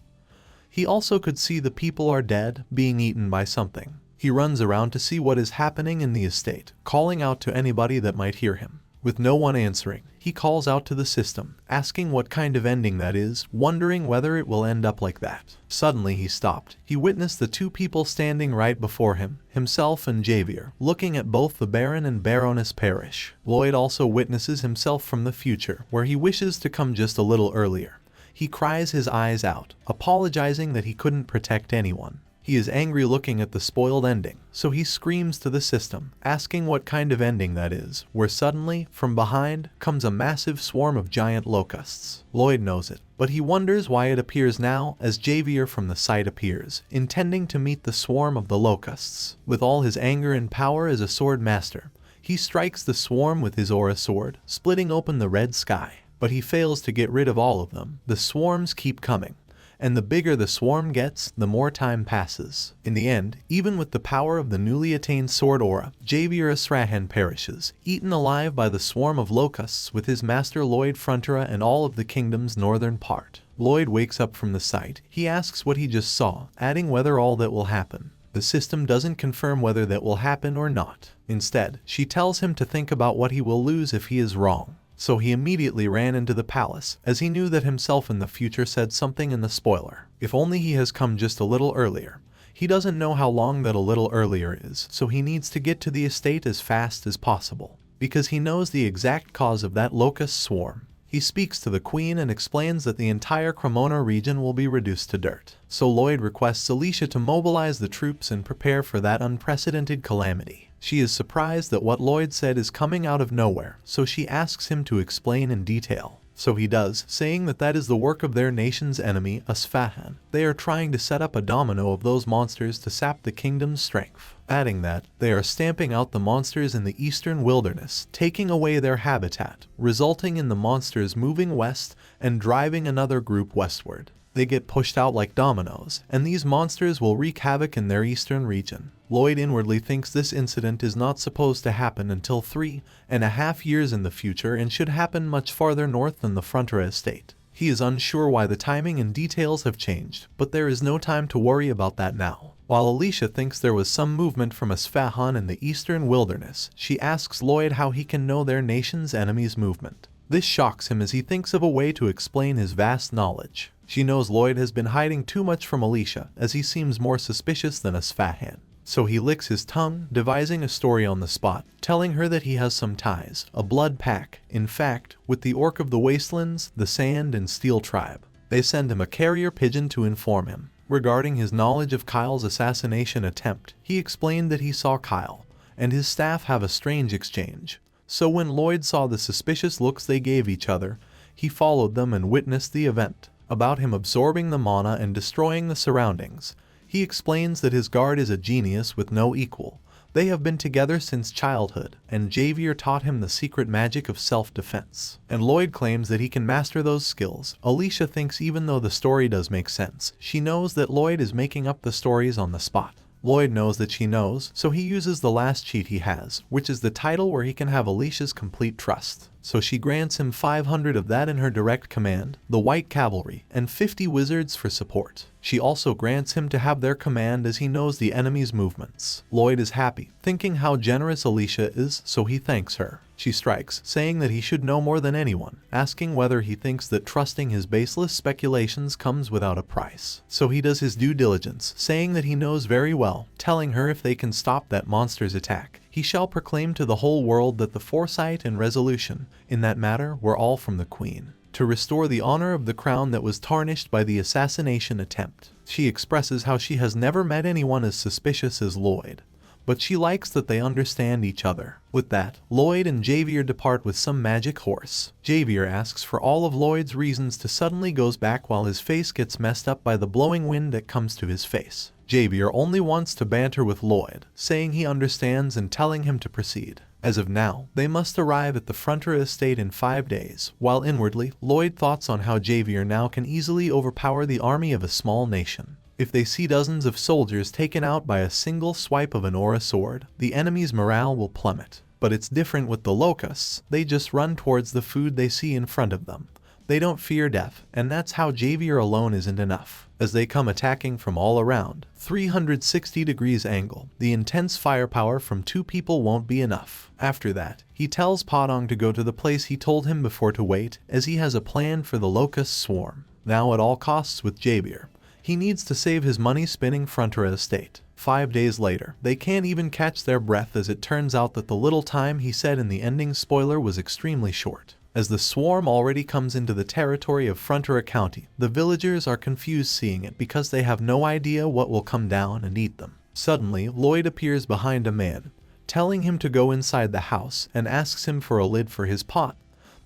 He also could see the people are dead, being eaten by something. He runs around to see what is happening in the estate, calling out to anybody that might hear him. With no one answering, he calls out to the system, asking what kind of ending that is, wondering whether it will end up like that. Suddenly he stopped. He witnessed the two people standing right before him, himself and Javier, looking at both the Baron and Baroness perish. Lloyd also witnesses himself from the future, where he wishes to come just a little earlier. He cries his eyes out, apologizing that he couldn't protect anyone. He is angry looking at the spoiled ending, so he screams to the system, asking what kind of ending that is, where suddenly, from behind, comes a massive swarm of giant locusts. Lloyd knows it, but he wonders why it appears now as Javier from the site appears, intending to meet the swarm of the locusts. With all his anger and power as a sword master, he strikes the swarm with his aura sword, splitting open the red sky. But he fails to get rid of all of them. The swarms keep coming, and the bigger the swarm gets, the more time passes. In the end, even with the power of the newly attained sword aura, Javier Asrahan perishes, eaten alive by the swarm of locusts with his master Lloyd Frontera and all of the kingdom's northern part. Lloyd wakes up from the sight. He asks what he just saw, adding whether all that will happen. The system doesn't confirm whether that will happen or not. Instead, she tells him to think about what he will lose if he is wrong. So he immediately ran into the palace, as he knew that himself in the future said something in the spoiler. If only he has come just a little earlier. He doesn't know how long that a little earlier is, so he needs to get to the estate as fast as possible, because he knows the exact cause of that locust swarm. He speaks to the queen and explains that the entire Cremona region will be reduced to dirt. So Lloyd requests Alicia to mobilize the troops and prepare for that unprecedented calamity. She is surprised that what Lloyd said is coming out of nowhere, so she asks him to explain in detail. So he does, saying that that is the work of their nation's enemy, Asfahan. They are trying to set up a domino of those monsters to sap the kingdom's strength. Adding that, they are stamping out the monsters in the eastern wilderness, taking away their habitat, resulting in the monsters moving west and driving another group westward. They get pushed out like dominoes, and these monsters will wreak havoc in their eastern region. Lloyd inwardly thinks this incident is not supposed to happen until 3.5 years in the future and should happen much farther north than the Frontier estate. He is unsure why the timing and details have changed, but there is no time to worry about that now. While Alicia thinks there was some movement from Asfahan in the eastern wilderness, she asks Lloyd how he can know their nation's enemy's movement. This shocks him as he thinks of a way to explain his vast knowledge. She knows Lloyd has been hiding too much from Alicia, as he seems more suspicious than Asfahan. So he licks his tongue, devising a story on the spot, telling her that he has some ties, a blood pact, in fact, with the Orc of the Wastelands, the Sand and Steel tribe. They send him a carrier pigeon to inform him. Regarding his knowledge of Kyle's assassination attempt, he explained that he saw Kyle and his staff have a strange exchange. So when Lloyd saw the suspicious looks they gave each other, he followed them and witnessed the event. About him absorbing the mana and destroying the surroundings. He explains that his guard is a genius with no equal. They have been together since childhood, and Javier taught him the secret magic of self-defense. And Lloyd claims that he can master those skills. Alicia thinks even though the story does make sense, she knows that Lloyd is making up the stories on the spot. Lloyd knows that she knows, so he uses the last cheat he has, which is the title where he can have Alicia's complete trust. So she grants him 500 of that in her direct command, the White Cavalry, and 50 wizards for support. She also grants him to have their command as he knows the enemy's movements. Lloyd is happy, thinking how generous Alicia is, so he thanks her. She strikes, saying that he should know more than anyone, asking whether he thinks that trusting his baseless speculations comes without a price. So he does his due diligence, saying that he knows very well, telling her if they can stop that monster's attack, he shall proclaim to the whole world that the foresight and resolution in that matter were all from the Queen, to restore the honor of the crown that was tarnished by the assassination attempt. She expresses how she has never met anyone as suspicious as Lloyd. but she likes that they understand each other. With that, Lloyd and Javier depart with some magic horse. Javier asks for all of Lloyd's reasons to suddenly goes back while his face gets messed up by the blowing wind that comes to his face. Javier only wants to banter with Lloyd, saying he understands and telling him to proceed. As of now, they must arrive at the Frontier estate in 5 days, while inwardly, Lloyd thoughts on how Javier now can easily overpower the army of a small nation. If they see dozens of soldiers taken out by a single swipe of an aura sword, the enemy's morale will plummet. But it's different with the locusts, they just run towards the food they see in front of them. They don't fear death, and that's how Javier alone isn't enough. As they come attacking from all around, 360 degrees angle, the intense firepower from 2 people won't be enough. After that, he tells Padong to go to the place he told him before to wait, as he has a plan for the locust swarm. Now at all costs with Javier. He needs to save his money-spinning Frontier estate. 5 days later, they can't even catch their breath as it turns out that the little time he said in the ending spoiler was extremely short. As the swarm already comes into the territory of Frontier County, the villagers are confused seeing it because they have no idea what will come down and eat them. Suddenly, Lloyd appears behind a man, telling him to go inside the house and asks him for a lid for his pot,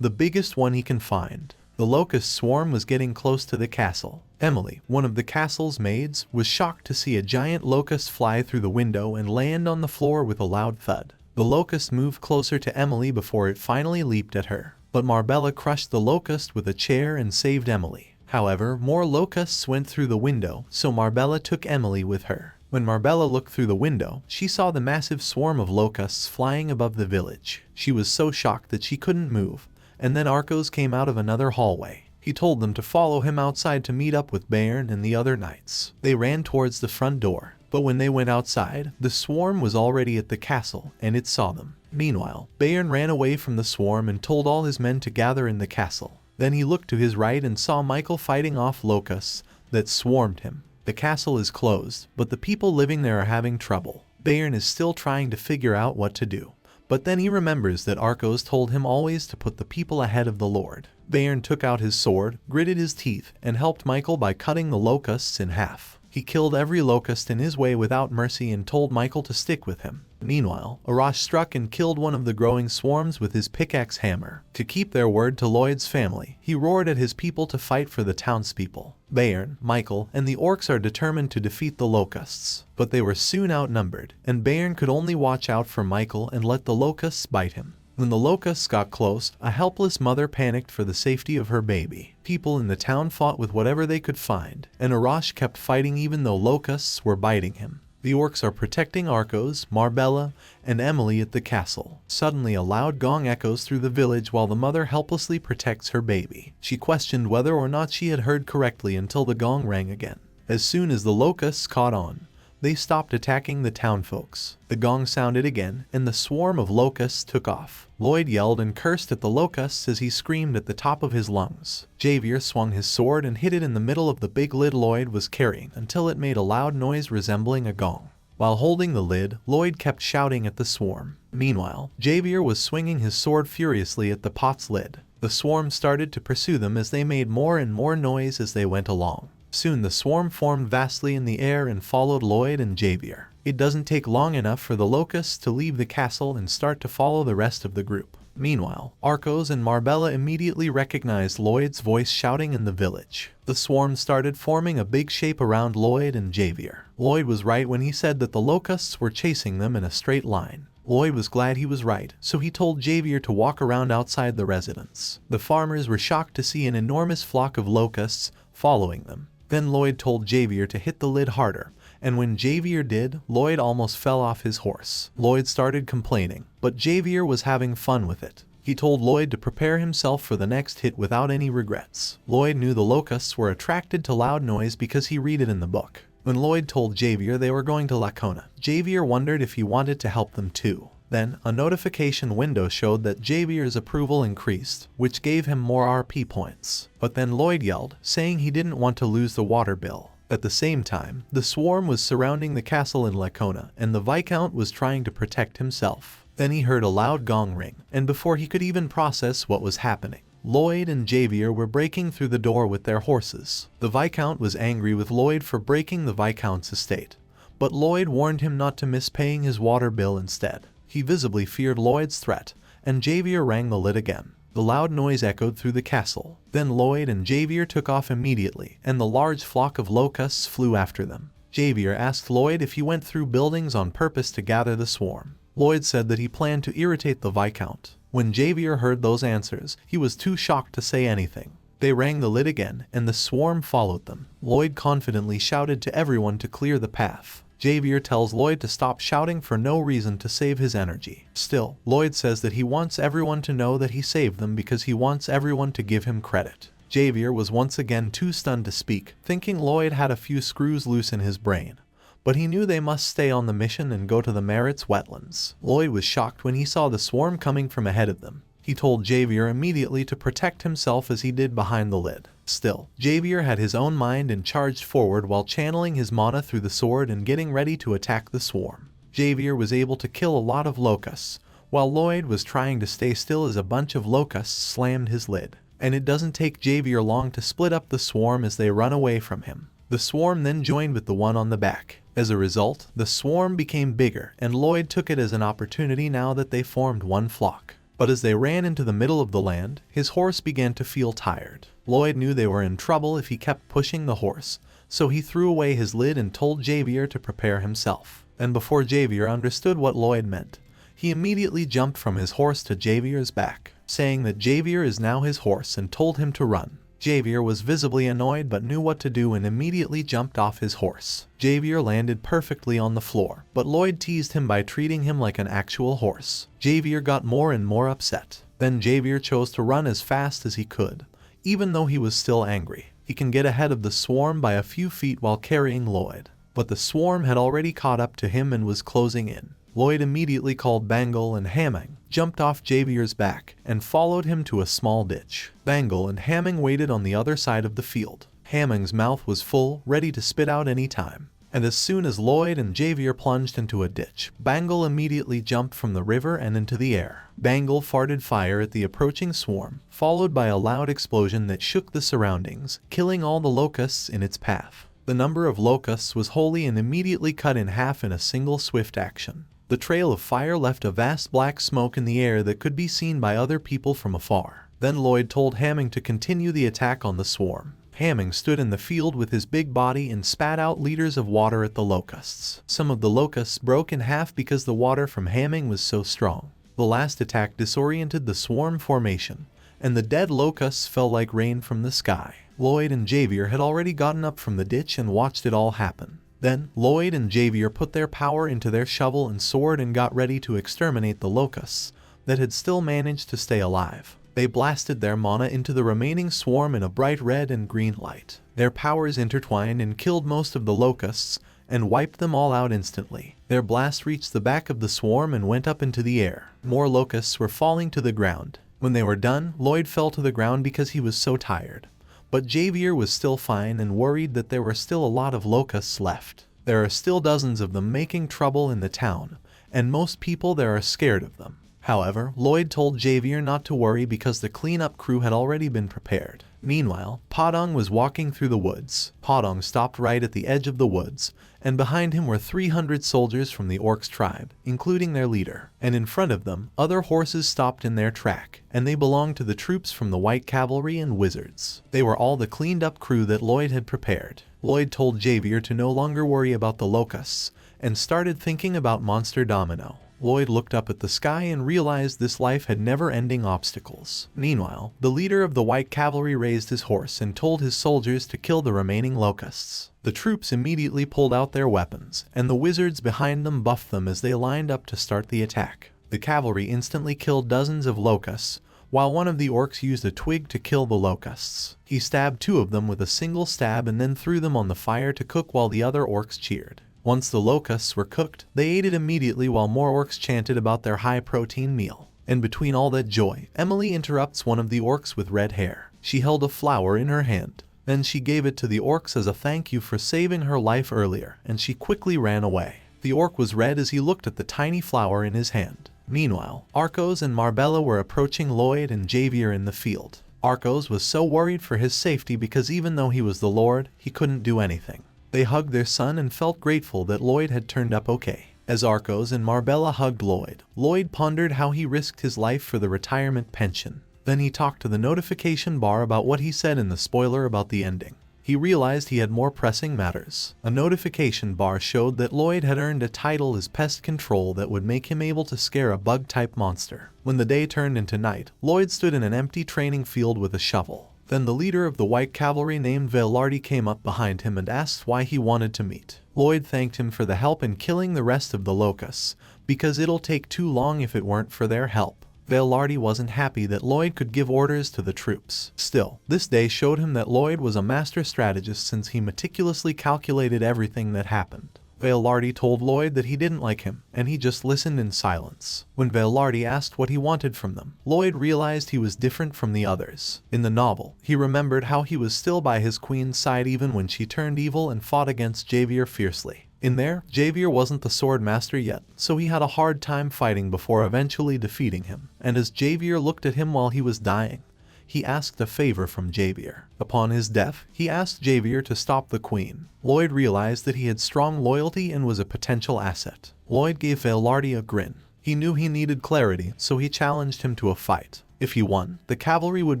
the biggest one he can find. The locust swarm was getting close to the castle. Emily, one of the castle's maids, was shocked to see a giant locust fly through the window and land on the floor with a loud thud. The locust moved closer to Emily before it finally leaped at her, but Marbella crushed the locust with a chair and saved Emily. However, more locusts went through the window, so Marbella took Emily with her. When Marbella looked through the window, she saw the massive swarm of locusts flying above the village. She was so shocked that she couldn't move. And then Arcus came out of another hallway. He told them to follow him outside to meet up with Bayern and the other knights. They ran towards the front door, but when they went outside, the swarm was already at the castle, and it saw them. Meanwhile, Bayern ran away from the swarm and told all his men to gather in the castle. Then he looked to his right and saw Michael fighting off locusts that swarmed him. The castle is closed, but the people living there are having trouble. Bayern is still trying to figure out what to do. But then he remembers that Arcus told him always to put the people ahead of the Lord. Bayern took out his sword, gritted his teeth, and helped Michael by cutting the locusts in half. He killed every locust in his way without mercy and told Michael to stick with him. Meanwhile, Arash struck and killed one of the growing swarms with his pickaxe hammer. To keep their word to Lloyd's family, he roared at his people to fight for the townspeople. Bayern, Michael, and the orcs are determined to defeat the locusts. But they were soon outnumbered, and Bayern could only watch out for Michael and let the locusts bite him. When the locusts got close, a helpless mother panicked for the safety of her baby. People in the town fought with whatever they could find, and Arash kept fighting even though locusts were biting him. The orcs are protecting Arcus, Marbella, and Emily at the castle. Suddenly a loud gong echoes through the village while the mother helplessly protects her baby. She questioned whether or not she had heard correctly until the gong rang again. As soon as the locusts caught on, they stopped attacking the townfolks. The gong sounded again, and the swarm of locusts took off. Lloyd yelled and cursed at the locusts as he screamed at the top of his lungs. Javier swung his sword and hit it in the middle of the big lid Lloyd was carrying until it made a loud noise resembling a gong. While holding the lid, Lloyd kept shouting at the swarm. Meanwhile, Javier was swinging his sword furiously at the pot's lid. The swarm started to pursue them as they made more and more noise as they went along. Soon the swarm formed vastly in the air and followed Lloyd and Javier. It doesn't take long enough for the locusts to leave the castle and start to follow the rest of the group. Meanwhile, Arcus and Marbella immediately recognized Lloyd's voice shouting in the village. The swarm started forming a big shape around Lloyd and Javier. Lloyd was right when he said that the locusts were chasing them in a straight line. Lloyd was glad he was right, so he told Javier to walk around outside the residence. The farmers were shocked to see an enormous flock of locusts following them. Then Lloyd told Javier to hit the lid harder, and when Javier did, Lloyd almost fell off his horse. Lloyd started complaining, but Javier was having fun with it. He told Lloyd to prepare himself for the next hit without any regrets. Lloyd knew the locusts were attracted to loud noise because he read it in the book. When Lloyd told Javier they were going to Lacona, Javier wondered if he wanted to help them too. Then, a notification window showed that Javier's approval increased, which gave him more RP points. But then Lloyd yelled, saying he didn't want to lose the water bill. At the same time, the swarm was surrounding the castle in Lacona, and the Viscount was trying to protect himself. Then he heard a loud gong ring, and before he could even process what was happening, Lloyd and Javier were breaking through the door with their horses. The Viscount was angry with Lloyd for breaking the Viscount's estate, but Lloyd warned him not to miss paying his water bill instead. He visibly feared Lloyd's threat, and Javier rang the lid again. The loud noise echoed through the castle. Then Lloyd and Javier took off immediately, and the large flock of locusts flew after them. Javier asked Lloyd if he went through buildings on purpose to gather the swarm. Lloyd said that he planned to irritate the Viscount. When Javier heard those answers, he was too shocked to say anything. They rang the lid again, and the swarm followed them. Lloyd confidently shouted to everyone to clear the path. Javier tells Lloyd to stop shouting for no reason to save his energy. Still, Lloyd says that he wants everyone to know that he saved them because he wants everyone to give him credit. Javier was once again too stunned to speak, thinking Lloyd had a few screws loose in his brain. But he knew they must stay on the mission and go to the Marit's wetlands. Lloyd was shocked when he saw the swarm coming from ahead of them. He told Javier immediately to protect himself as he did behind the lid. Still, Javier had his own mind and charged forward while channeling his mana through the sword and getting ready to attack the swarm. Javier was able to kill a lot of locusts, while Lloyd was trying to stay still as a bunch of locusts slammed his lid. And it doesn't take Javier long to split up the swarm as they run away from him. The swarm then joined with the one on the back. As a result, the swarm became bigger, and Lloyd took it as an opportunity now that they formed one flock. But as they ran into the middle of the land, his horse began to feel tired. Lloyd knew they were in trouble if he kept pushing the horse, so he threw away his lid and told Javier to prepare himself. And before Javier understood what Lloyd meant, he immediately jumped from his horse to Javier's back, saying that Javier is now his horse and told him to run. Javier was visibly annoyed but knew what to do and immediately jumped off his horse. Javier landed perfectly on the floor, but Lloyd teased him by treating him like an actual horse. Javier got more and more upset. Then Javier chose to run as fast as he could, even though he was still angry. He can get ahead of the swarm by a few feet while carrying Lloyd, but the swarm had already caught up to him and was closing in. Lloyd immediately called Bangle and Hamming, jumped off Javier's back, and followed him to a small ditch. Bangle and Hamming waited on the other side of the field. Hamming's mouth was full, ready to spit out any time. And as soon as Lloyd and Javier plunged into a ditch, Bangle immediately jumped from the river and into the air. Bangle farted fire at the approaching swarm, followed by a loud explosion that shook the surroundings, killing all the locusts in its path. The number of locusts was wholly and immediately cut in half in a single swift action. The trail of fire left a vast black smoke in the air that could be seen by other people from afar. Then Lloyd told Hamming to continue the attack on the swarm. Hamming stood in the field with his big body and spat out liters of water at the locusts. Some of the locusts broke in half because the water from Hamming was so strong. The last attack disoriented the swarm formation, and the dead locusts fell like rain from the sky. Lloyd and Javier had already gotten up from the ditch and watched it all happen. Then, Lloyd and Javier put their power into their shovel and sword and got ready to exterminate the locusts that had still managed to stay alive. They blasted their mana into the remaining swarm in a bright red and green light. Their powers intertwined and killed most of the locusts and wiped them all out instantly. Their blast reached the back of the swarm and went up into the air. More locusts were falling to the ground. When they were done, Lloyd fell to the ground because he was so tired. But Javier was still fine and worried that there were still a lot of locusts left. There are still dozens of them making trouble in the town, and most people there are scared of them. However, Lloyd told Javier not to worry because the cleanup crew had already been prepared. Meanwhile, Padang was walking through the woods. Padang stopped right at the edge of the woods, and behind him were 300 soldiers from the Orcs tribe, including their leader. And in front of them, other horses stopped in their track, and they belonged to the troops from the White Cavalry and Wizards. They were all the cleaned-up crew that Lloyd had prepared. Lloyd told Javier to no longer worry about the locusts, and started thinking about Monster Domino. Lloyd looked up at the sky and realized this life had never-ending obstacles. Meanwhile, the leader of the White Cavalry raised his horse and told his soldiers to kill the remaining locusts. The troops immediately pulled out their weapons, and the wizards behind them buffed them as they lined up to start the attack. The cavalry instantly killed dozens of locusts, while one of the orcs used a twig to kill the locusts. He stabbed 2 of them with a single stab and then threw them on the fire to cook while the other orcs cheered. Once the locusts were cooked, they ate it immediately while more orcs chanted about their high-protein meal. And between all that joy, Emily interrupts one of the orcs with red hair. She held a flower in her hand. Then she gave it to the orcs as a thank you for saving her life earlier, and she quickly ran away. The orc was red as he looked at the tiny flower in his hand. Meanwhile, Arcus and Marbella were approaching Lloyd and Javier in the field. Arcus was so worried for his safety because even though he was the Lord, he couldn't do anything. They hugged their son and felt grateful that Lloyd had turned up okay. As Arcos and Marbella hugged Lloyd, Lloyd pondered how he risked his life for the retirement pension. Then he talked to the notification bar about what he said in the spoiler about the ending. He realized he had more pressing matters. A notification bar showed that Lloyd had earned a title as pest control that would make him able to scare a bug-type monster. When the day turned into night, Lloyd stood in an empty training field with a shovel. Then the leader of the White Cavalry named Velarde came up behind him and asked why he wanted to meet. Lloyd thanked him for the help in killing the rest of the locusts, because it'll take too long if it weren't for their help. Velarde wasn't happy that Lloyd could give orders to the troops. Still, this day showed him that Lloyd was a master strategist since he meticulously calculated everything that happened. Velarde told Lloyd that he didn't like him, and he just listened in silence. When Velarde asked what he wanted from them, Lloyd realized he was different from the others. In the novel, he remembered how he was still by his queen's side even when she turned evil and fought against Javier fiercely. In there, Javier wasn't the sword master yet, so he had a hard time fighting before eventually defeating him. And as Javier looked at him while he was dying, he asked a favor from Javier. Upon his death, he asked Javier to stop the queen. Lloyd realized that he had strong loyalty and was a potential asset. Lloyd gave Velarde a grin. He knew he needed clarity, so he challenged him to a fight. If he won, the cavalry would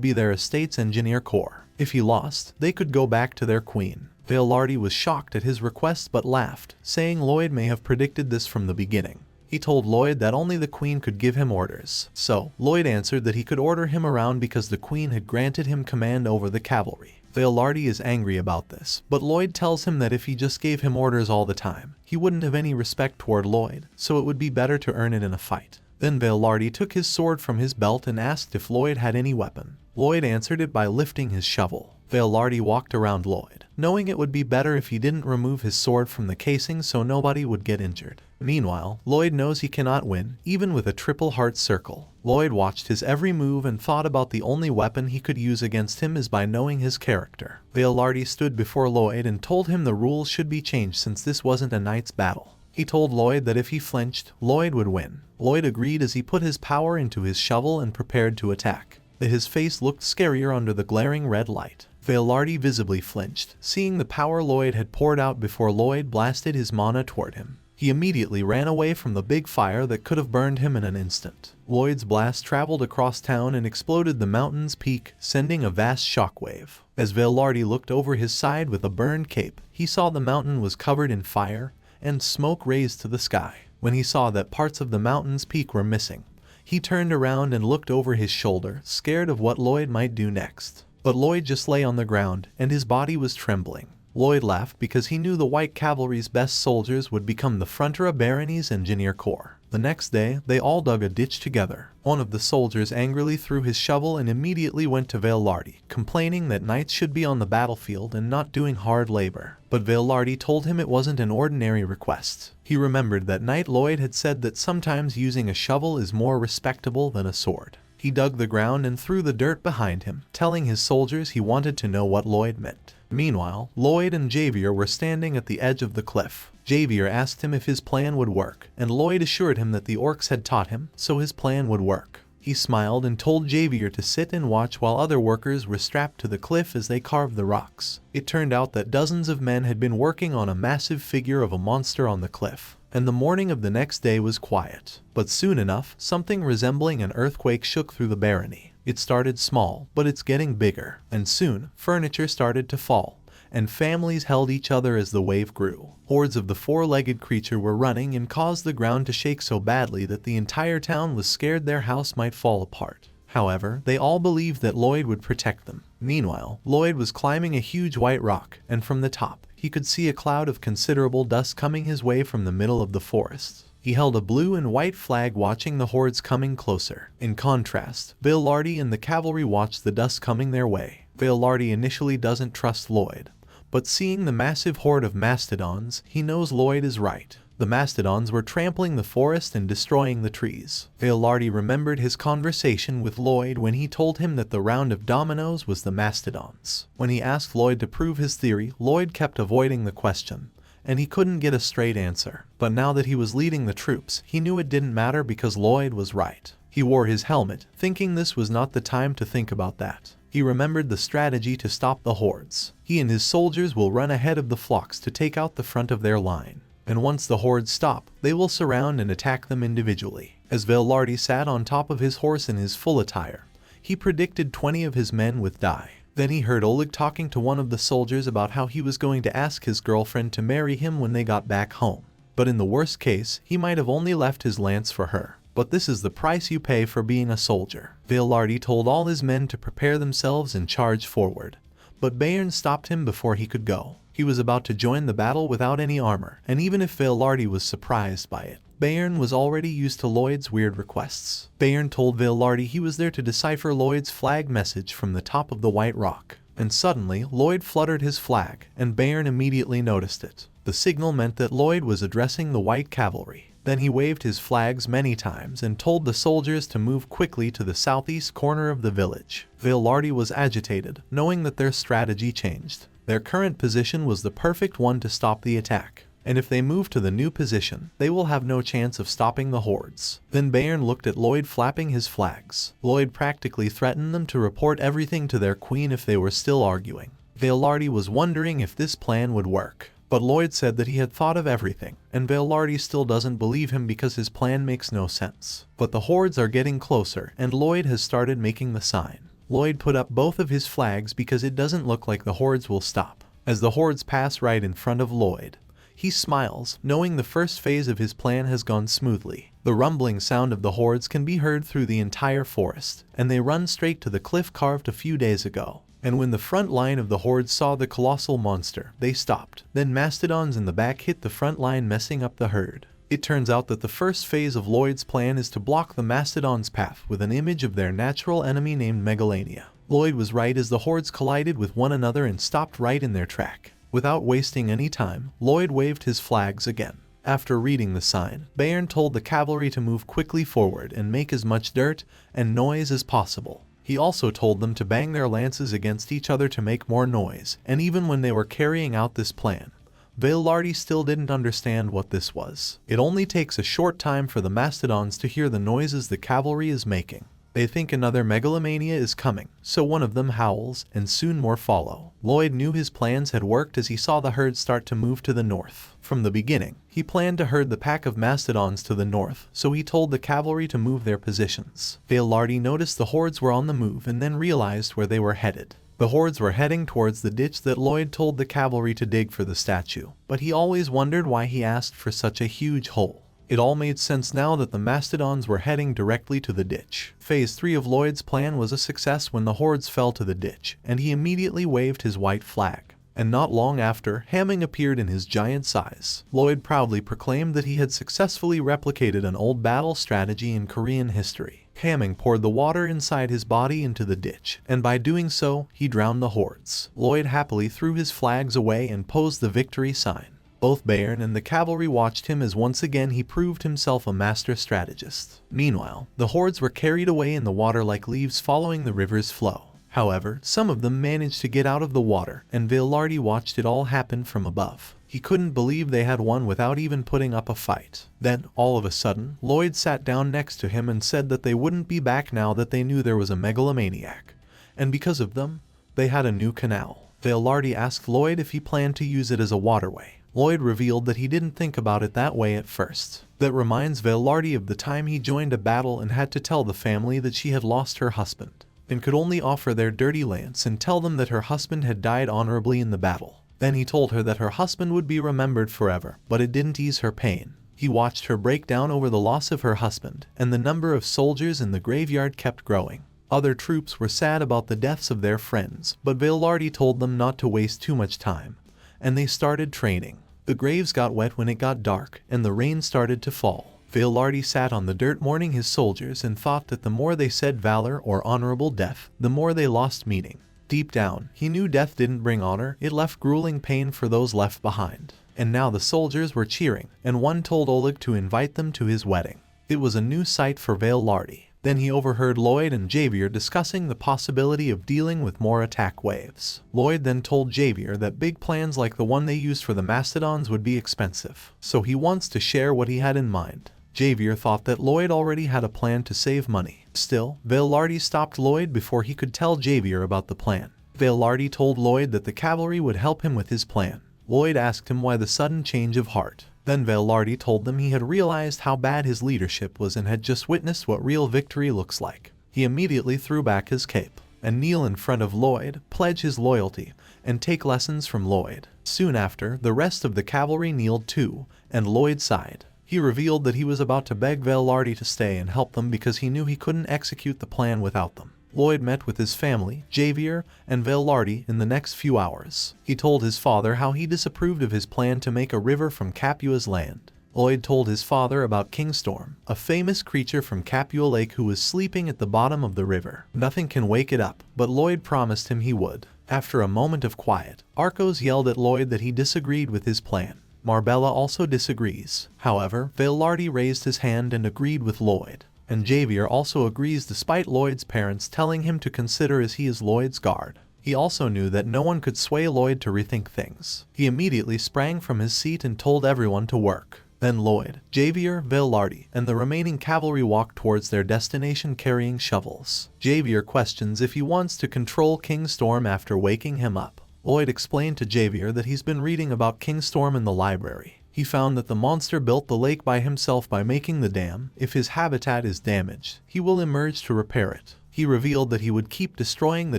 be their estate's engineer corps. If he lost, they could go back to their queen. Velarde was shocked at his request but laughed, saying Lloyd may have predicted this from the beginning. He told Lloyd that only the queen could give him orders. So, Lloyd answered that he could order him around because the queen had granted him command over the cavalry. Velarde is angry about this, but Lloyd tells him that if he just gave him orders all the time, he wouldn't have any respect toward Lloyd, so it would be better to earn it in a fight. Then Velarde took his sword from his belt and asked if Lloyd had any weapon. Lloyd answered it by lifting his shovel. Velarde walked around Lloyd, knowing it would be better if he didn't remove his sword from the casing so nobody would get injured. Meanwhile, Lloyd knows he cannot win, even with a triple heart circle. Lloyd watched his every move and thought about the only weapon he could use against him is by knowing his character. Velarde stood before Lloyd and told him the rules should be changed since this wasn't a knight's battle. He told Lloyd that if he flinched, Lloyd would win. Lloyd agreed as he put his power into his shovel and prepared to attack. That his face looked scarier under the glaring red light. Velarde visibly flinched, seeing the power Lloyd had poured out before Lloyd blasted his mana toward him. He immediately ran away from the big fire that could have burned him in an instant. Lloyd's blast traveled across town and exploded the mountain's peak, sending a vast shockwave. As Velarde looked over his side with a burned cape, he saw the mountain was covered in fire, and smoke raised to the sky. When he saw that parts of the mountain's peak were missing, he turned around and looked over his shoulder, scared of what Lloyd might do next. But Lloyd just lay on the ground, and his body was trembling. Lloyd laughed because he knew the White Cavalry's best soldiers would become the Frontera Barony's engineer corps. The next day, they all dug a ditch together. One of the soldiers angrily threw his shovel and immediately went to Velarde, complaining that knights should be on the battlefield and not doing hard labor. But Velarde told him it wasn't an ordinary request. He remembered that Knight Lloyd had said that sometimes using a shovel is more respectable than a sword. He dug the ground and threw the dirt behind him, telling his soldiers he wanted to know what Lloyd meant. Meanwhile, Lloyd and Javier were standing at the edge of the cliff. Javier asked him if his plan would work, and Lloyd assured him that the orcs had taught him, so his plan would work. He smiled and told Javier to sit and watch while other workers were strapped to the cliff as they carved the rocks. It turned out that dozens of men had been working on a massive figure of a monster on the cliff, and the morning of the next day was quiet. But soon enough, something resembling an earthquake shook through the barony. It started small, but it's getting bigger, and soon, furniture started to fall, and families held each other as the wave grew. Hordes of the four-legged creature were running and caused the ground to shake so badly that the entire town was scared their house might fall apart. However, they all believed that Lloyd would protect them. Meanwhile, Lloyd was climbing a huge white rock, and from the top, he could see a cloud of considerable dust coming his way from the middle of the forest. He held a blue and white flag watching the hordes coming closer. In contrast, Velarde and the cavalry watched the dust coming their way. Velarde initially doesn't trust Lloyd, but seeing the massive horde of mastodons, he knows Lloyd is right. The mastodons were trampling the forest and destroying the trees. Velarde remembered his conversation with Lloyd when he told him that the round of dominoes was the mastodons. When he asked Lloyd to prove his theory, Lloyd kept avoiding the question, and he couldn't get a straight answer. But now that he was leading the troops, he knew it didn't matter because Lloyd was right. He wore his helmet, thinking this was not the time to think about that. He remembered the strategy to stop the hordes. He and his soldiers will run ahead of the flocks to take out the front of their line. And once the hordes stop, they will surround and attack them individually. As Velarde sat on top of his horse in his full attire, he predicted 20 of his men would die. Then he heard Oleg talking to one of the soldiers about how he was going to ask his girlfriend to marry him when they got back home. But in the worst case, he might have only left his lance for her. But this is the price you pay for being a soldier. Velarde told all his men to prepare themselves and charge forward. But Bayern stopped him before he could go. He was about to join the battle without any armor, and even if Velarde was surprised by it, Bayern was already used to Lloyd's weird requests. Bayern told Velarde he was there to decipher Lloyd's flag message from the top of the White Rock. And suddenly, Lloyd fluttered his flag, and Bayern immediately noticed it. The signal meant that Lloyd was addressing the White Cavalry. Then he waved his flags many times and told the soldiers to move quickly to the southeast corner of the village. Velarde was agitated, knowing that their strategy changed. Their current position was the perfect one to stop the attack. And if they move to the new position, they will have no chance of stopping the hordes. Then Bayern looked at Lloyd flapping his flags. Lloyd practically threatened them to report everything to their queen if they were still arguing. Velarde was wondering if this plan would work. But Lloyd said that he had thought of everything, and Velarde still doesn't believe him because his plan makes no sense. But the hordes are getting closer, and Lloyd has started making the sign. Lloyd put up both of his flags because it doesn't look like the hordes will stop. As the hordes pass right in front of Lloyd, he smiles, knowing the first phase of his plan has gone smoothly. The rumbling sound of the hordes can be heard through the entire forest, and they run straight to the cliff carved a few days ago. And when the front line of the hordes saw the colossal monster, they stopped. Then mastodons in the back hit the front line, messing up the herd. It turns out that the first phase of Lloyd's plan is to block the mastodons' path with an image of their natural enemy named Megalania. Lloyd was right as the hordes collided with one another and stopped right in their track. Without wasting any time, Lloyd waved his flags again. After reading the sign, Bayern told the cavalry to move quickly forward and make as much dirt and noise as possible. He also told them to bang their lances against each other to make more noise, and even when they were carrying out this plan, Velarde still didn't understand what this was. It only takes a short time for the mastodons to hear the noises the cavalry is making. They think another megalomania is coming, so one of them howls, and soon more follow. Lloyd knew his plans had worked as he saw the herd start to move to the north. From the beginning, he planned to herd the pack of mastodons to the north, so he told the cavalry to move their positions. Velarde noticed the hordes were on the move and then realized where they were headed. The hordes were heading towards the ditch that Lloyd told the cavalry to dig for the statue, but he always wondered why he asked for such a huge hole. It all made sense now that the mastodons were heading directly to the ditch. Phase 3 of Lloyd's plan was a success when the hordes fell to the ditch, and he immediately waved his white flag. And not long after, Hamming appeared in his giant size. Lloyd proudly proclaimed that he had successfully replicated an old battle strategy in Korean history. Hamming poured the water inside his body into the ditch, and by doing so, he drowned the hordes. Lloyd happily threw his flags away and posed the victory sign. Both Bayern and the cavalry watched him as once again he proved himself a master strategist. Meanwhile, the hordes were carried away in the water like leaves following the river's flow. However, some of them managed to get out of the water, and Velarde watched it all happen from above. He couldn't believe they had won without even putting up a fight. Then, all of a sudden, Lloyd sat down next to him and said that they wouldn't be back now that they knew there was a megalomaniac. And because of them, they had a new canal. Velarde asked Lloyd if he planned to use it as a waterway. Lloyd revealed that he didn't think about it that way at first. That reminds Velarde of the time he joined a battle and had to tell the family that she had lost her husband, and could only offer their dirty lance and tell them that her husband had died honorably in the battle. Then he told her that her husband would be remembered forever, but it didn't ease her pain. He watched her break down over the loss of her husband, and the number of soldiers in the graveyard kept growing. Other troops were sad about the deaths of their friends, but Velarde told them not to waste too much time, and they started training. The graves got wet when it got dark, and the rain started to fall. Velarde sat on the dirt mourning his soldiers and thought that the more they said valor or honorable death, the more they lost meaning. Deep down, he knew death didn't bring honor, it left grueling pain for those left behind. And now the soldiers were cheering, and one told Oleg to invite them to his wedding. It was a new sight for Velarde. Then he overheard Lloyd and Javier discussing the possibility of dealing with more attack waves. Lloyd then told Javier that big plans like the one they used for the mastodons would be expensive, so he wants to share what he had in mind. Javier thought that Lloyd already had a plan to save money. Still, Velarde stopped Lloyd before he could tell Javier about the plan. Velarde told Lloyd that the cavalry would help him with his plan. Lloyd asked him why the sudden change of heart. Then Velarde told them he had realized how bad his leadership was and had just witnessed what real victory looks like. He immediately threw back his cape and kneel in front of Lloyd, pledge his loyalty, and take lessons from Lloyd. Soon after, the rest of the cavalry kneeled too, and Lloyd sighed. He revealed that he was about to beg Velarde to stay and help them because he knew he couldn't execute the plan without them. Lloyd met with his family, Javier, and Velarde in the next few hours. He told his father how he disapproved of his plan to make a river from Capua's land. Lloyd told his father about King Storm, a famous creature from Capua Lake who was sleeping at the bottom of the river. Nothing can wake it up, but Lloyd promised him he would. After a moment of quiet, Arcus yelled at Lloyd that he disagreed with his plan. Marbella also disagrees. However, Velarde raised his hand and agreed with Lloyd. And Javier also agrees despite Lloyd's parents telling him to consider as he is Lloyd's guard. He also knew that no one could sway Lloyd to rethink things. He immediately sprang from his seat and told everyone to work. Then Lloyd, Javier, Velarde, and the remaining cavalry walked towards their destination carrying shovels. Javier questions if he wants to control King Storm after waking him up. Lloyd explained to Javier that he's been reading about King Storm in the library. He found that the monster built the lake by himself by making the dam. If his habitat is damaged, he will emerge to repair it. He revealed that he would keep destroying the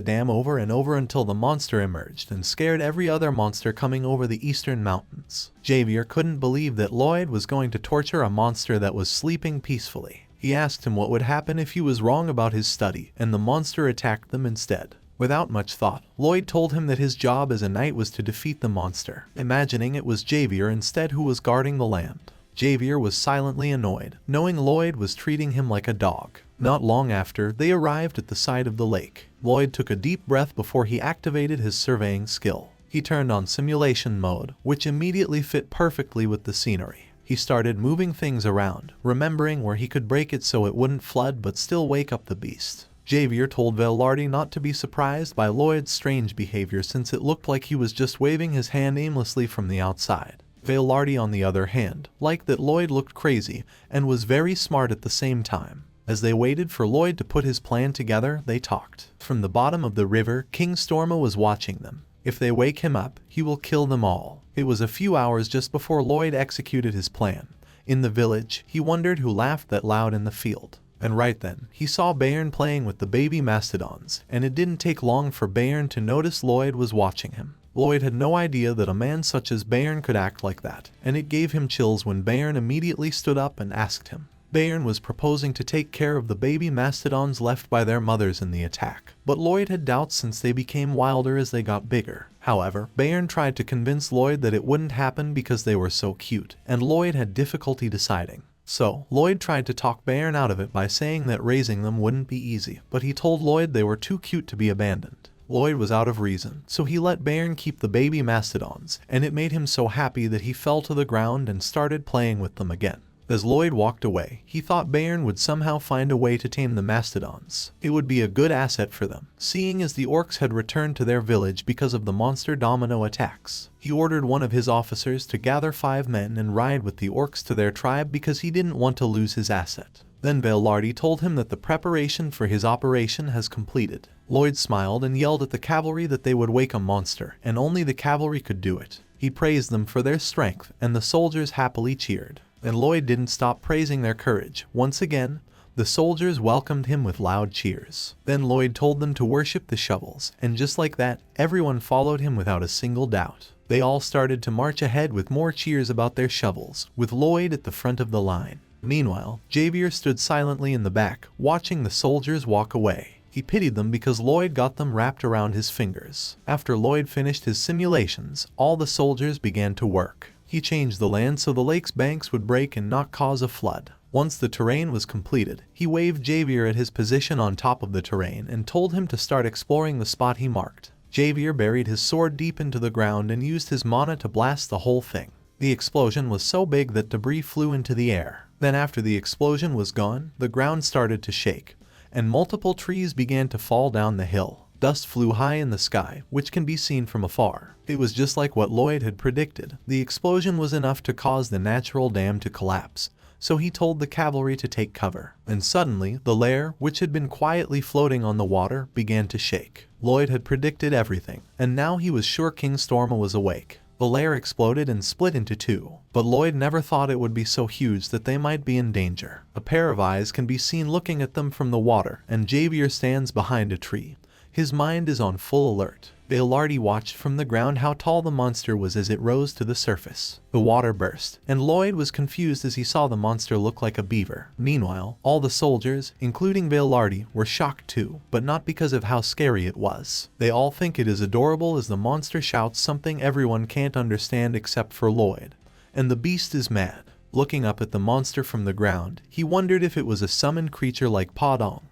dam over and over until the monster emerged and scared every other monster coming over the eastern mountains. Javier couldn't believe that Lloyd was going to torture a monster that was sleeping peacefully. He asked him what would happen if he was wrong about his study and the monster attacked them instead. Without much thought, Lloyd told him that his job as a knight was to defeat the monster, imagining it was Javier instead who was guarding the land. Javier was silently annoyed, knowing Lloyd was treating him like a dog. Not long after, they arrived at the side of the lake. Lloyd took a deep breath before he activated his surveying skill. He turned on simulation mode, which immediately fit perfectly with the scenery. He started moving things around, remembering where he could break it so it wouldn't flood but still wake up the beast. Javier told Velarde not to be surprised by Lloyd's strange behavior since it looked like he was just waving his hand aimlessly from the outside. Velarde, on the other hand, liked that Lloyd looked crazy and was very smart at the same time. As they waited for Lloyd to put his plan together, they talked. From the bottom of the river, King Storma was watching them. If they wake him up, he will kill them all. It was a few hours just before Lloyd executed his plan. In the village, he wondered who laughed that loud in the field. And right then, he saw Bayern playing with the baby mastodons, and it didn't take long for Bayern to notice Lloyd was watching him. Lloyd had no idea that a man such as Bayern could act like that, and it gave him chills when Bayern immediately stood up and asked him. Bayern was proposing to take care of the baby mastodons left by their mothers in the attack, but Lloyd had doubts since they became wilder as they got bigger. However, Bayern tried to convince Lloyd that it wouldn't happen because they were so cute, and Lloyd had difficulty deciding. So, Lloyd tried to talk Bayern out of it by saying that raising them wouldn't be easy, but he told Lloyd they were too cute to be abandoned. Lloyd was out of reason, so he let Bayern keep the baby mastodons, and it made him so happy that he fell to the ground and started playing with them again. As Lloyd walked away, he thought Bayern would somehow find a way to tame the mastodons. It would be a good asset for them, seeing as the orcs had returned to their village because of the monster domino attacks. He ordered one of his officers to gather 5 men and ride with the orcs to their tribe because he didn't want to lose his asset. Then Velarde told him that the preparation for his operation has completed. Lloyd smiled and yelled at the cavalry that they would wake a monster, and only the cavalry could do it. He praised them for their strength, and the soldiers happily cheered. And Lloyd didn't stop praising their courage. Once again, the soldiers welcomed him with loud cheers. Then Lloyd told them to worship the shovels, and just like that, everyone followed him without a single doubt. They all started to march ahead with more cheers about their shovels, with Lloyd at the front of the line. Meanwhile, Javier stood silently in the back, watching the soldiers walk away. He pitied them because Lloyd got them wrapped around his fingers. After Lloyd finished his simulations, all the soldiers began to work. He changed the land so the lake's banks would break and not cause a flood. Once the terrain was completed, he waved Javier at his position on top of the terrain and told him to start exploring the spot he marked. Javier buried his sword deep into the ground and used his mana to blast the whole thing. The explosion was so big that debris flew into the air. Then after the explosion was gone, the ground started to shake, and multiple trees began to fall down the hill. Dust flew high in the sky, which can be seen from afar. It was just like what Lloyd had predicted. The explosion was enough to cause the natural dam to collapse, so he told the cavalry to take cover. And suddenly, the lair, which had been quietly floating on the water, began to shake. Lloyd had predicted everything, and now he was sure King Storma was awake. The lair exploded and split into two, but Lloyd never thought it would be so huge that they might be in danger. A pair of eyes can be seen looking at them from the water, and Javier stands behind a tree. His mind is on full alert. Lloyd watched from the ground how tall the monster was as it rose to the surface. The water burst, and Lloyd was confused as he saw the monster look like a beaver. Meanwhile, all the soldiers, including Lloyd, were shocked too, but not because of how scary it was. They all think it is adorable as the monster shouts something everyone can't understand except for Lloyd. And the beast is mad. Looking up at the monster from the ground, he wondered if it was a summoned creature like Padong,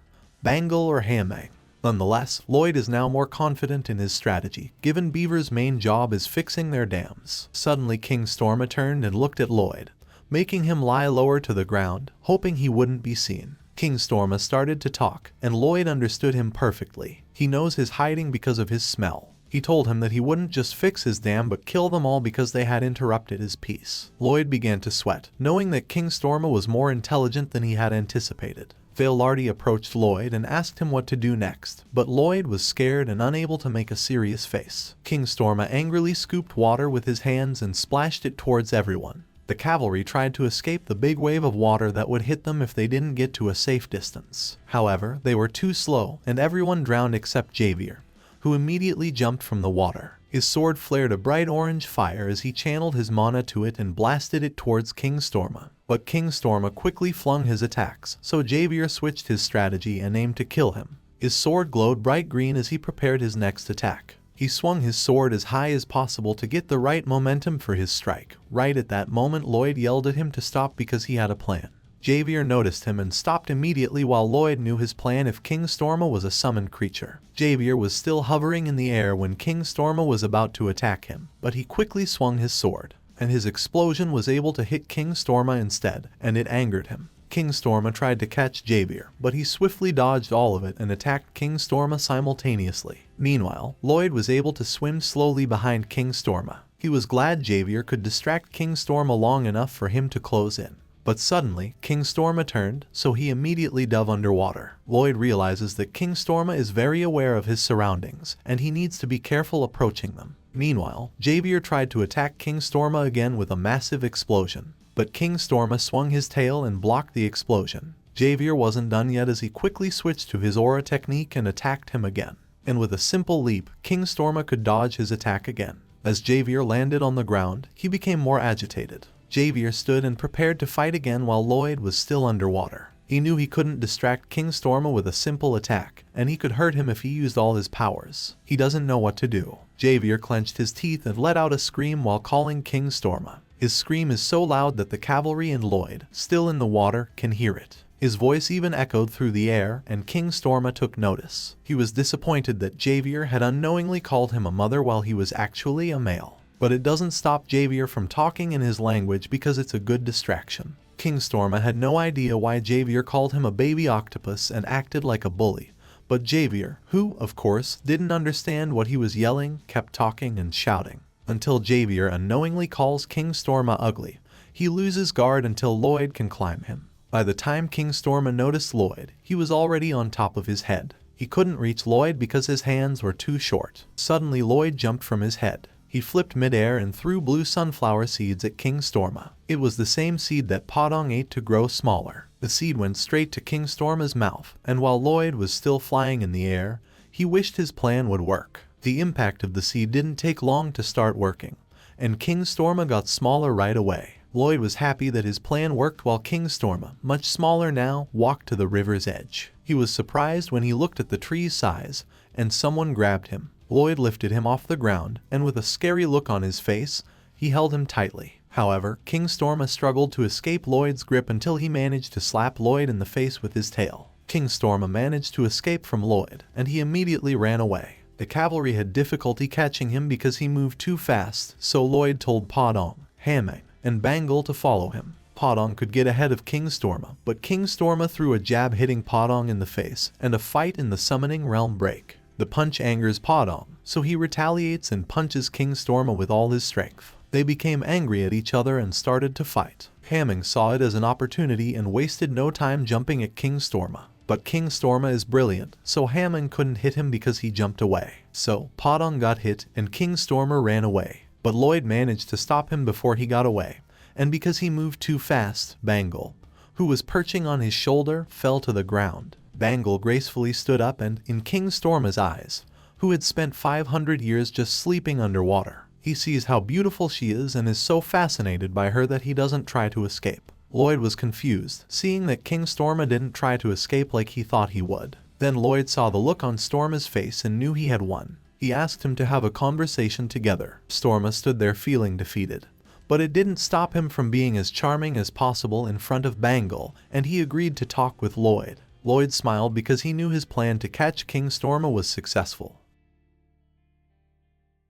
Bangle, or Hamang. Nonetheless, Lloyd is now more confident in his strategy, given Beaver's main job is fixing their dams. Suddenly King Storma turned and looked at Lloyd, making him lie lower to the ground, hoping he wouldn't be seen. King Storma started to talk, and Lloyd understood him perfectly. He knows his hiding because of his smell. He told him that he wouldn't just fix his dam but kill them all because they had interrupted his peace. Lloyd began to sweat, knowing that King Storma was more intelligent than he had anticipated. Lloyd approached Lloyd and asked him what to do next, but Lloyd was scared and unable to make a serious face. King Storma angrily scooped water with his hands and splashed it towards everyone. The cavalry tried to escape the big wave of water that would hit them if they didn't get to a safe distance. However, they were too slow, and everyone drowned except Javier, who immediately jumped from the water. His sword flared a bright orange fire as he channeled his mana to it and blasted it towards King Storma. But King Storma quickly flung his attacks, so Javier switched his strategy and aimed to kill him. His sword glowed bright green as he prepared his next attack. He swung his sword as high as possible to get the right momentum for his strike. Right at that moment, Lloyd yelled at him to stop because he had a plan. Javier noticed him and stopped immediately while Lloyd knew his plan if King Storma was a summoned creature. Javier was still hovering in the air when King Storma was about to attack him, but he quickly swung his sword, and his explosion was able to hit King Storma instead, and it angered him. King Storma tried to catch Javier, but he swiftly dodged all of it and attacked King Storma simultaneously. Meanwhile, Lloyd was able to swim slowly behind King Storma. He was glad Javier could distract King Storma long enough for him to close in. But suddenly, King Storma turned, so he immediately dove underwater. Lloyd realizes that King Storma is very aware of his surroundings, and he needs to be careful approaching them. Meanwhile, Javier tried to attack King Storma again with a massive explosion, but King Storma swung his tail and blocked the explosion. Javier wasn't done yet as he quickly switched to his aura technique and attacked him again. And with a simple leap, King Storma could dodge his attack again. As Javier landed on the ground, he became more agitated. Javier stood and prepared to fight again while Lloyd was still underwater. He knew he couldn't distract King Storma with a simple attack, and he could hurt him if he used all his powers. He doesn't know what to do. Javier clenched his teeth and let out a scream while calling King Storma. His scream is so loud that the cavalry and Lloyd, still in the water, can hear it. His voice even echoed through the air, and King Storma took notice. He was disappointed that Javier had unknowingly called him a mother while he was actually a male. But it doesn't stop Javier from talking in his language because it's a good distraction. King Storma had no idea why Javier called him a baby octopus and acted like a bully, but Javier, who, of course, didn't understand what he was yelling, kept talking and shouting. Until Javier unknowingly calls King Storma ugly. He loses guard until Lloyd can climb him. By the time King Storma noticed Lloyd, he was already on top of his head. He couldn't reach Lloyd because his hands were too short. Suddenly Lloyd jumped from his head. He flipped midair and threw blue sunflower seeds at King Storma. It was the same seed that Padong ate to grow smaller. The seed went straight to King Storma's mouth, and while Lloyd was still flying in the air, he wished his plan would work. The impact of the seed didn't take long to start working, and King Storma got smaller right away. Lloyd was happy that his plan worked while King Storma, much smaller now, walked to the river's edge. He was surprised when he looked at the tree's size, and someone grabbed him. Lloyd lifted him off the ground, and with a scary look on his face, he held him tightly. However, King Storma struggled to escape Lloyd's grip until he managed to slap Lloyd in the face with his tail. King Storma managed to escape from Lloyd, and he immediately ran away. The cavalry had difficulty catching him because he moved too fast, so Lloyd told Padong, Hamang, and Bangle to follow him. Padong could get ahead of King Storma, but King Storma threw a jab hitting Padong in the face, and a fight in the summoning realm break. The punch angers Padong, so he retaliates and punches King Storma with all his strength. They became angry at each other and started to fight. Hamming saw it as an opportunity and wasted no time jumping at King Storma. But King Storma is brilliant, so Hamming couldn't hit him because he jumped away. So, Podong got hit and King Storma ran away. But Lloyd managed to stop him before he got away. And because he moved too fast, Bangle, who was perching on his shoulder, fell to the ground. Bangle gracefully stood up and, in King Storma's eyes, who had spent 500 years just sleeping underwater, he sees how beautiful she is and is so fascinated by her that he doesn't try to escape. Lloyd was confused, seeing that King Storma didn't try to escape like he thought he would. Then Lloyd saw the look on Storma's face and knew he had won. He asked him to have a conversation together. Storma stood there feeling defeated. But it didn't stop him from being as charming as possible in front of Bangle, and he agreed to talk with Lloyd. Lloyd smiled because he knew his plan to catch King Storma was successful.